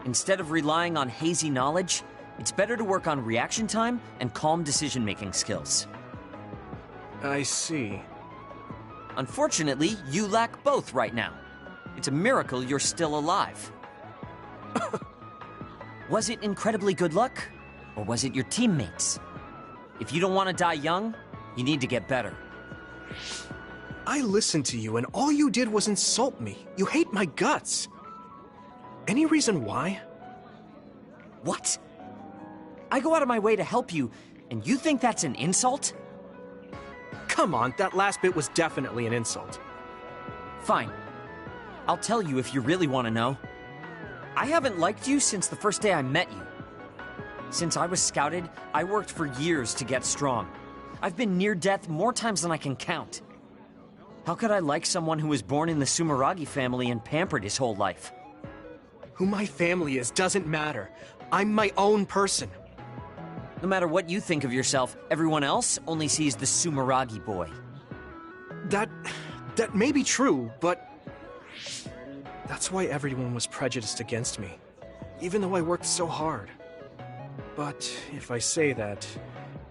Instead of relying on hazy knowledge, it's better to work on reaction time and calm decision-making skills. I see. Unfortunately, you lack both right now. It's a miracle you're still alive. Was it incredibly good luck, or was it your teammates? If you don't want to die young, you need to get better. I listened to you, and all you did was insult me. You hate my guts. Any reason why? What? I go out of my way to help you, and you think that's an insult? Come on, that last bit was definitely an insult. Fine. I'll tell you if you really want to know. I haven't liked you since the first day I met you. Since I was scouted, I worked for years to get strong. I've been near death more times than I can count. How could I like someone who was born in the Sumeragi family and pampered his whole life? Who my family is doesn't matter. I'm my own person. No matter what you think of yourself, everyone else only sees the Sumeragi boy. That may be true, but that's why everyone was prejudiced against me, even though I worked so hard. But if I say that,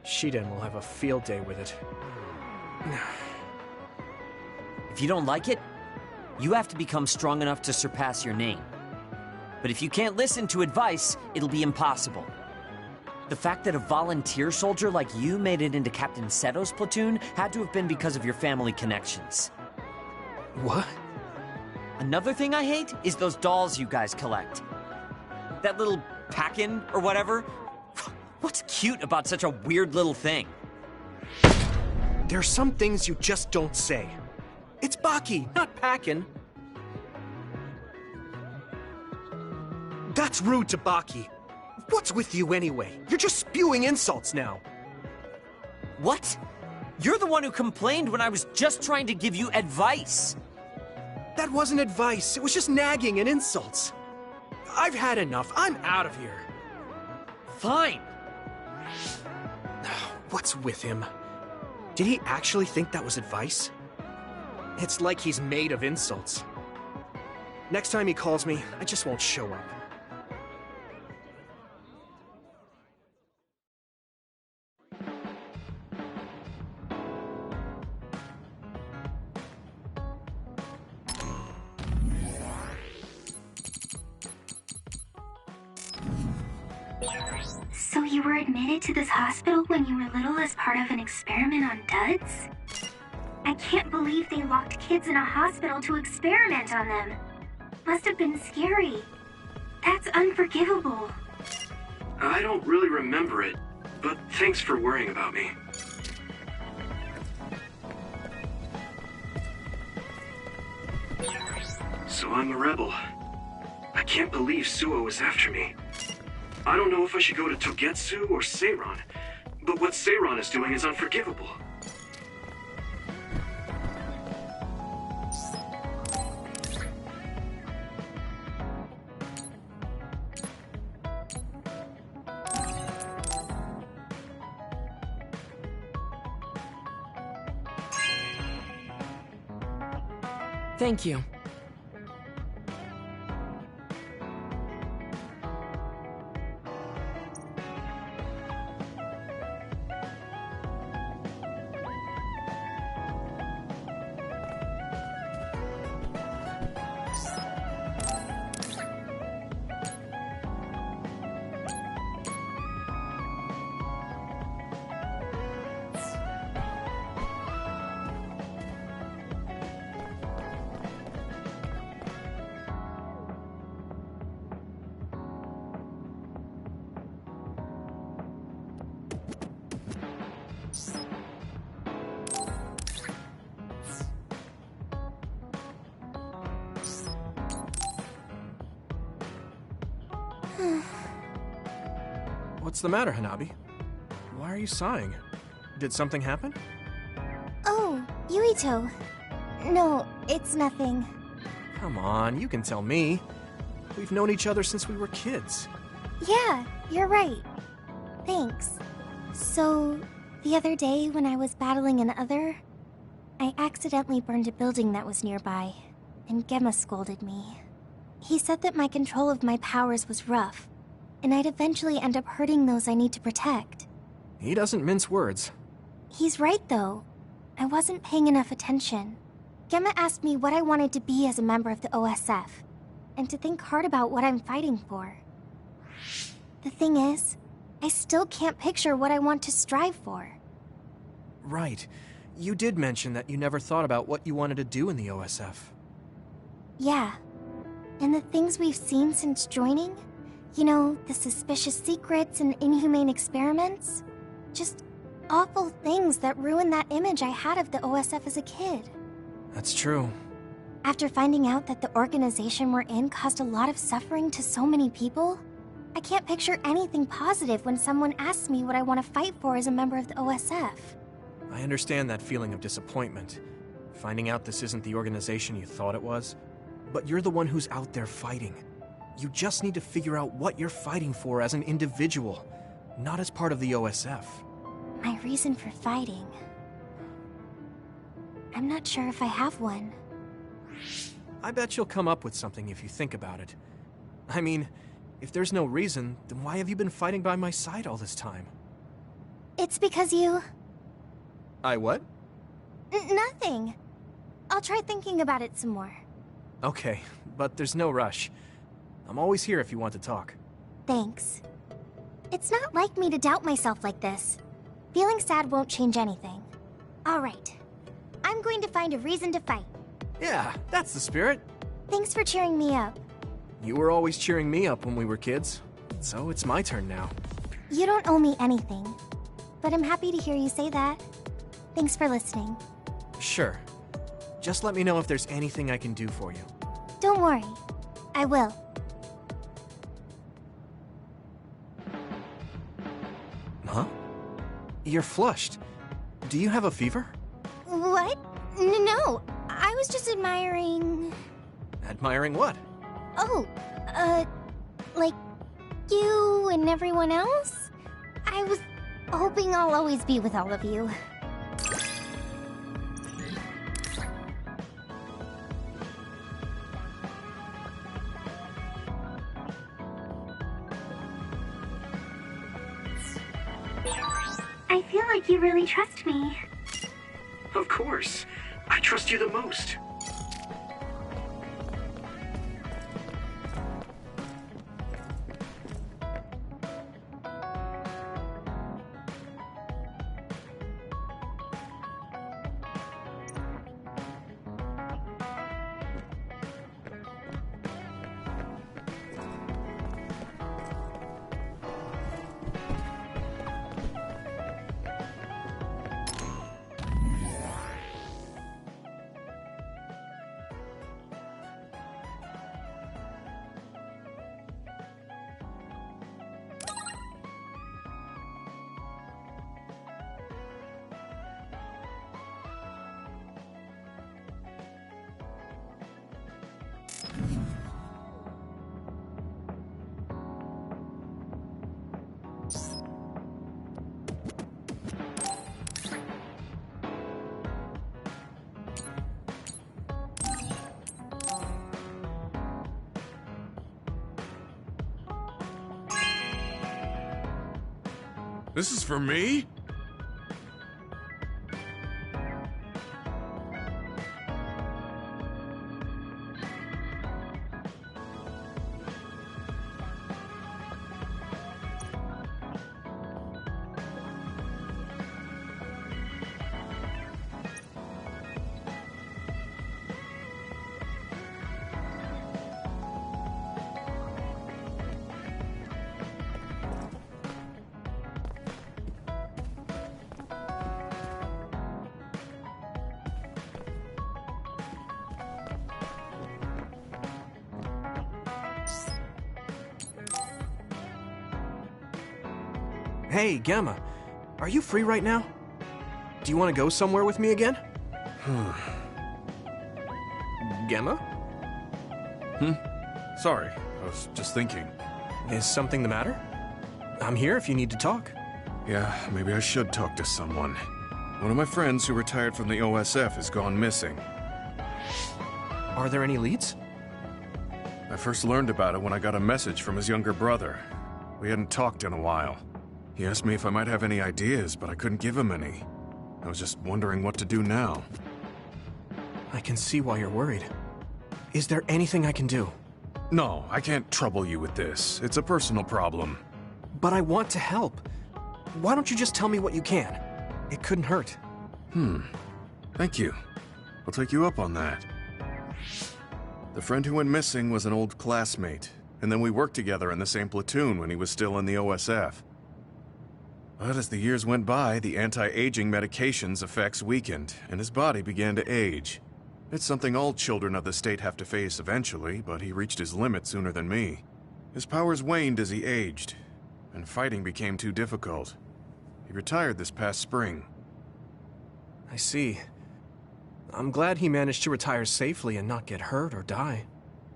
Shiden will have a field day with it. If you don't like it, you have to become strong enough to surpass your name. But if you can't listen to advice, it'll be impossible. The fact that a volunteer soldier like you made it into Captain Seto's platoon had to have been because of your family connections. What? Another thing I hate is those dolls you guys collect. That little pack-in or whatever. What's cute about such a weird little thing? There are some things you just don't say. It's Baki, not Packin. That's rude to Baki. What's with you anyway? You're just spewing insults now. What? You're the one who complained when I was just trying to give you advice. That wasn't advice. It was just nagging and insults. I've had enough. I'm out of here. Fine. What's with him? Did he actually think that was advice? It's like he's made of insults. Next time he calls me, I just won't show up. So you were admitted to this hospital when you were little as part of an experiment on duds? I can't believe they locked kids in a hospital to experiment on them. Must have been scary. That's unforgivable. I don't really remember it, but thanks for worrying about me. So I'm a rebel. I can't believe Suo is after me. I don't know if I should go to Togetsu or Seiron, but what Seiron is doing is unforgivable. Thank you. What's the matter, Hanabi? Why are you sighing? Did something happen? Oh, Yuito. No, it's nothing. Come on, you can tell me. We've known each other since we were kids. Yeah, you're right. Thanks. So, the other day when I was battling an other, I accidentally burned a building that was nearby, and Gemma scolded me. He said that my control of my powers was rough, and I'd eventually end up hurting those I need to protect. He doesn't mince words. He's right, though. I wasn't paying enough attention. Gemma asked me what I wanted to be as a member of the OSF, and to think hard about what I'm fighting for. The thing is, I still can't picture what I want to strive for. Right. You did mention that you never thought about what you wanted to do in the OSF. Yeah. And the things we've seen since joining? You know, the suspicious secrets and inhumane experiments? Just awful things that ruined that image I had of the OSF as a kid. That's true. After finding out that the organization we're in caused a lot of suffering to so many people, I can't picture anything positive when someone asks me what I want to fight for as a member of the OSF. I understand that feeling of disappointment. Finding out this isn't the organization you thought it was. But you're the one who's out there fighting. You just need to figure out what you're fighting for as an individual, not as part of the OSF. My reason for fighting... I'm not sure if I have one. I bet you'll come up with something if you think about it. I mean, if there's no reason, then why have you been fighting by my side all this time? It's because you... I what? Nothing. I'll try thinking about it some more. Okay, but there's no rush. I'm always here if you want to talk. Thanks. It's not like me to doubt myself like this. Feeling sad won't change anything. Alright. I'm going to find a reason to fight. Yeah, that's the spirit. Thanks for cheering me up. You were always cheering me up when we were kids, so it's my turn now. You don't owe me anything, but I'm happy to hear you say that. Thanks for listening. Sure. Just let me know if there's anything I can do for you. Don't worry. I will. Huh? You're flushed. Do you have a fever? What? No, I was just admiring... Admiring what? Oh, like you and everyone else? I was hoping I'll always be with all of you. I feel like you really trust me. Of course. I trust you the most. This is for me? Hey, Gamma. Are you free right now? Do you want to go somewhere with me again? Gamma? Sorry, I was just thinking. Is something the matter? I'm here if you need to talk. Yeah, maybe I should talk to someone. One of my friends who retired from the OSF has gone missing. Are there any leads? I first learned about it when I got a message from his younger brother. We hadn't talked in a while. He asked me if I might have any ideas, but I couldn't give him any. I was just wondering what to do now. I can see why you're worried. Is there anything I can do? No, I can't trouble you with this. It's a personal problem. But I want to help. Why don't you just tell me what you can? It couldn't hurt. Thank you. I'll take you up on that. The friend who went missing was an old classmate, and then we worked together in the same platoon when he was still in the OSF. But as the years went by, the anti-aging medication's effects weakened, and his body began to age. It's something all children of the state have to face eventually, but he reached his limit sooner than me. His powers waned as he aged, and fighting became too difficult. He retired this past spring. I see. I'm glad he managed to retire safely and not get hurt or die.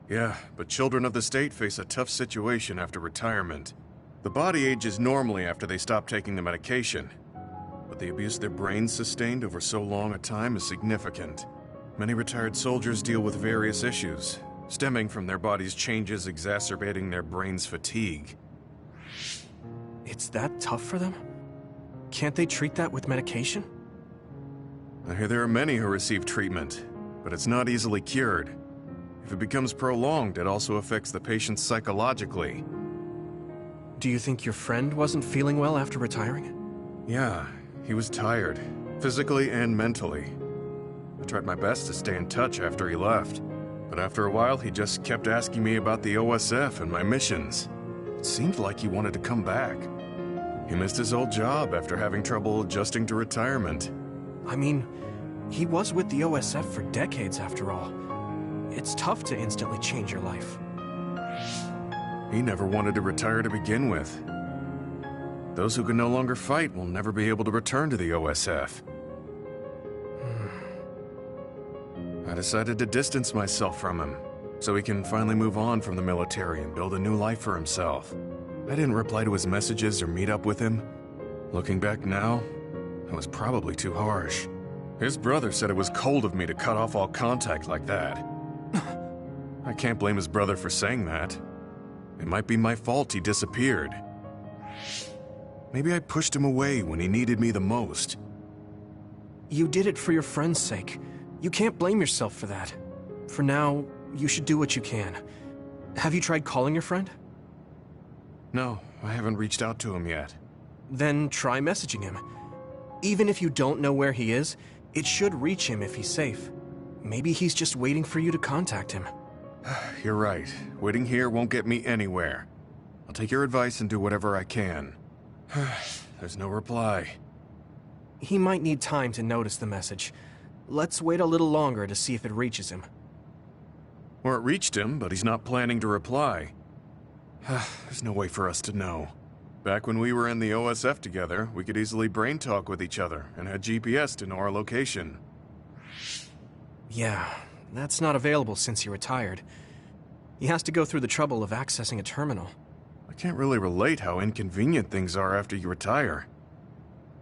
Yeah, but children of the state face a tough situation after retirement. The body ages normally after they stop taking the medication, but the abuse their brains sustained over so long a time is significant. Many retired soldiers deal with various issues, stemming from their body's changes exacerbating their brain's fatigue. It's that tough for them? Can't they treat that with medication? I hear there are many who receive treatment, but it's not easily cured. If it becomes prolonged, it also affects the patient psychologically. Do you think your friend wasn't feeling well after retiring? Yeah, he was tired, physically and mentally. I tried my best to stay in touch after he left, but after a while he just kept asking me about the OSF and my missions. It seemed like he wanted to come back. He missed his old job after having trouble adjusting to retirement. I mean, he was with the OSF for decades after all. It's tough to instantly change your life. He never wanted to retire to begin with. Those who can no longer fight will never be able to return to the OSF. I decided to distance myself from him, so he can finally move on from the military and build a new life for himself. I didn't reply to his messages or meet up with him. Looking back now, I was probably too harsh. His brother said it was cold of me to cut off all contact like that. I can't blame his brother for saying that. It might be my fault he disappeared. Maybe I pushed him away when he needed me the most. You did it for your friend's sake. You can't blame yourself for that. For now, you should do what you can. Have you tried calling your friend? No, I haven't reached out to him yet. Then try messaging him. Even if you don't know where he is, it should reach him if he's safe. Maybe he's just waiting for you to contact him. You're right. Waiting here won't get me anywhere. I'll take your advice and do whatever I can. There's no reply. He might need time to notice the message. Let's wait a little longer to see if it reaches him. Or it reached him, but he's not planning to reply. There's no way for us to know. Back when we were in the OSF together, we could easily brain talk with each other and had GPS to know our location. Yeah, that's not available since he retired. He has to go through the trouble of accessing a terminal. I can't really relate how inconvenient things are after you retire.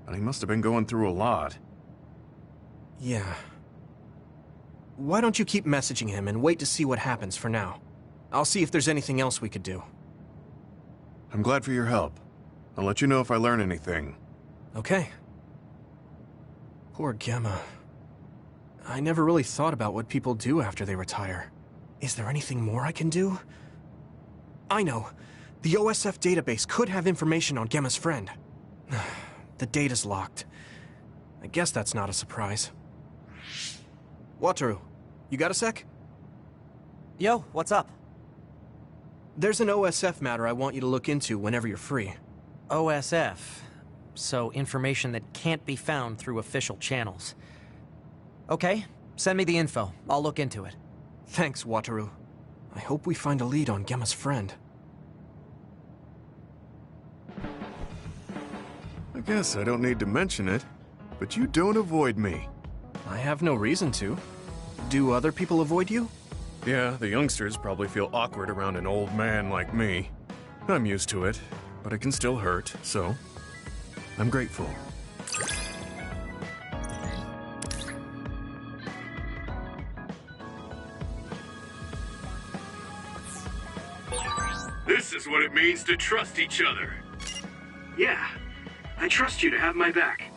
But he must have been going through a lot. Yeah. Why don't you keep messaging him and wait to see what happens for now? I'll see if there's anything else we could do. I'm glad for your help. I'll let you know if I learn anything. Okay. Poor Gemma. I never really thought about what people do after they retire. Is there anything more I can do? I know. The OSF database could have information on Gemma's friend. The data's locked. I guess that's not a surprise. Wataru, you got a sec? Yo, what's up? There's an OSF matter I want you to look into whenever you're free. OSF. So information that can't be found through official channels. Okay, send me the info. I'll look into it. Thanks, Wataru. I hope we find a lead on Gemma's friend. I guess I don't need to mention it, but you don't avoid me. I have no reason to. Do other people avoid you? Yeah, the youngsters probably feel awkward around an old man like me. I'm used to it, but it can still hurt, so I'm grateful. This is what it means to trust each other. Yeah, I trust you to have my back.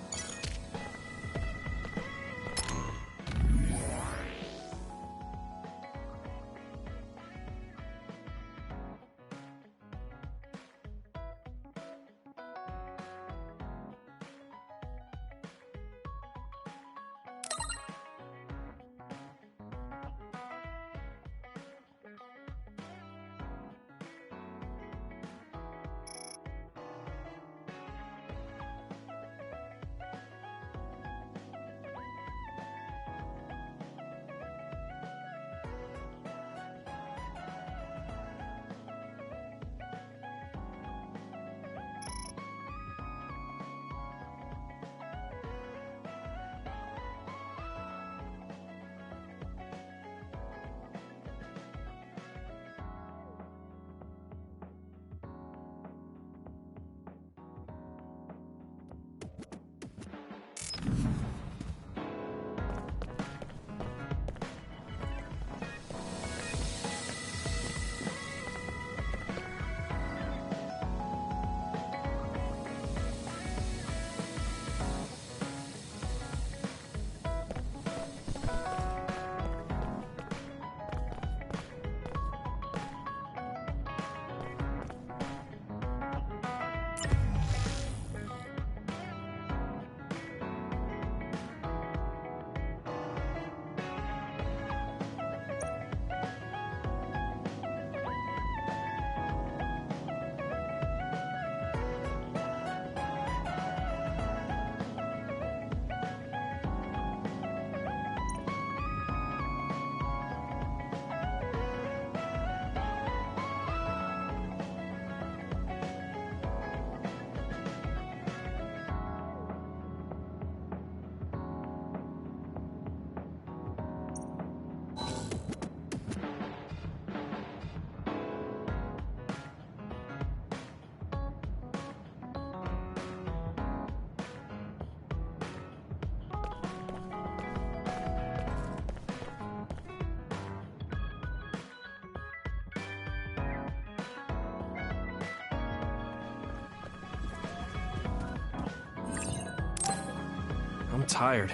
I'm tired.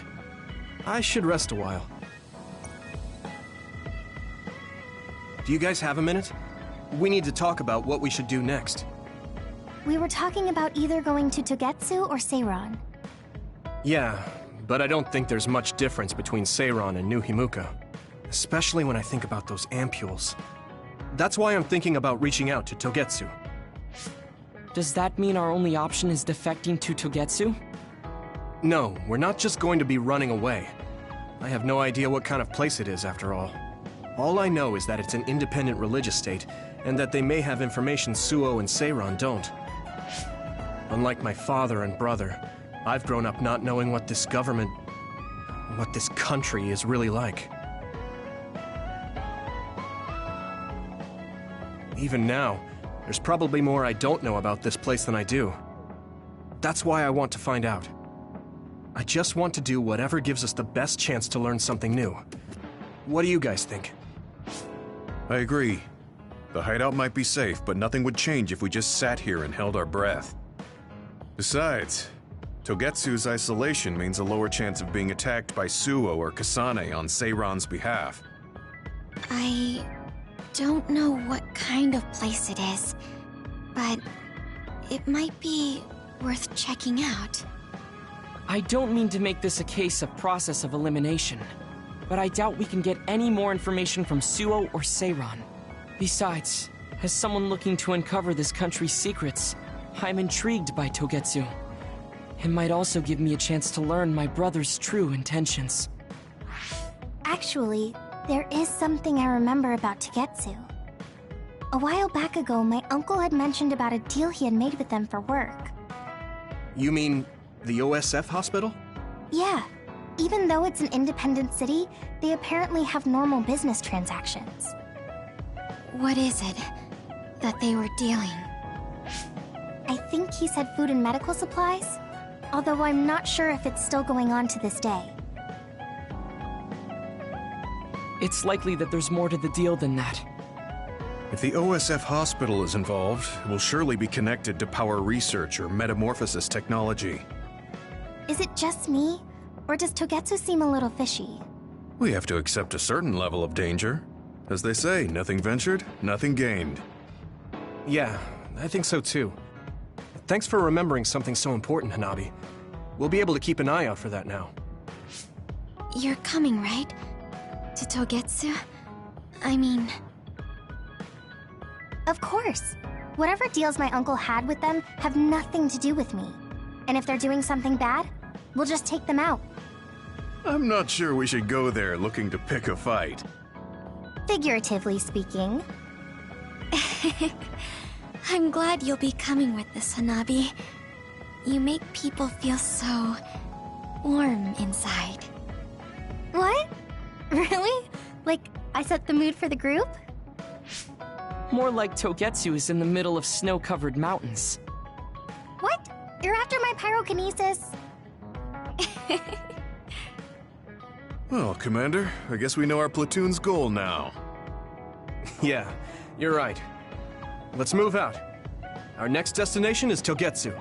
I should rest a while. Do you guys have a minute? We need to talk about what we should do next. We were talking about either going to Togetsu or Seiron. Yeah, but I don't think there's much difference between Seiron and New Himuka. Especially when I think about those ampules. That's why I'm thinking about reaching out to Togetsu. Does that mean our only option is defecting to Togetsu? No, we're not just going to be running away. I have no idea what kind of place it is, after all. All I know is that it's an independent religious state, and that they may have information Suo and Seiron don't. Unlike my father and brother, I've grown up not knowing what this government, what this country is really like. Even now, there's probably more I don't know about this place than I do. That's why I want to find out. I just want to do whatever gives us the best chance to learn something new. What do you guys think? I agree. The hideout might be safe, but nothing would change if we just sat here and held our breath. Besides, Togetsu's isolation means a lower chance of being attacked by Suo or Kasane on Seiron's behalf. I don't know what kind of place it is, but it might be worth checking out. I don't mean to make this a case of process of elimination, but I doubt we can get any more information from Suo or Seiron. Besides, as someone looking to uncover this country's secrets, I'm intrigued by Togetsu. It might also give me a chance to learn my brother's true intentions. Actually, there is something I remember about Togetsu. A while back ago, my uncle had mentioned about a deal he had made with them for work. You mean the OSF hospital? Yeah. Even though it's an independent city, they apparently have normal business transactions. What is it that they were dealing? I think he said food and medical supplies, although I'm not sure if it's still going on to this day. It's likely that there's more to the deal than that. If the OSF hospital is involved, it will surely be connected to power research or metamorphosis technology. Is it just me, or does Togetsu seem a little fishy? We have to accept a certain level of danger. As they say, nothing ventured, nothing gained. Yeah, I think so too. Thanks for remembering something so important, Hanabi. We'll be able to keep an eye out for that now. You're coming, right? To Togetsu? I mean... Of course. Whatever deals my uncle had with them have nothing to do with me. And if they're doing something bad, we'll just take them out. I'm not sure we should go there looking to pick a fight. Figuratively speaking. I'm glad you'll be coming with us, Hanabi. You make people feel so... warm inside. What? Really? Like, I set the mood for the group? More like Togetsu is in the middle of snow-covered mountains. What? You're after my pyrokinesis? Well, Commander, I guess we know our platoon's goal now. Yeah, you're right. Let's move out. Our next destination is Togetsu.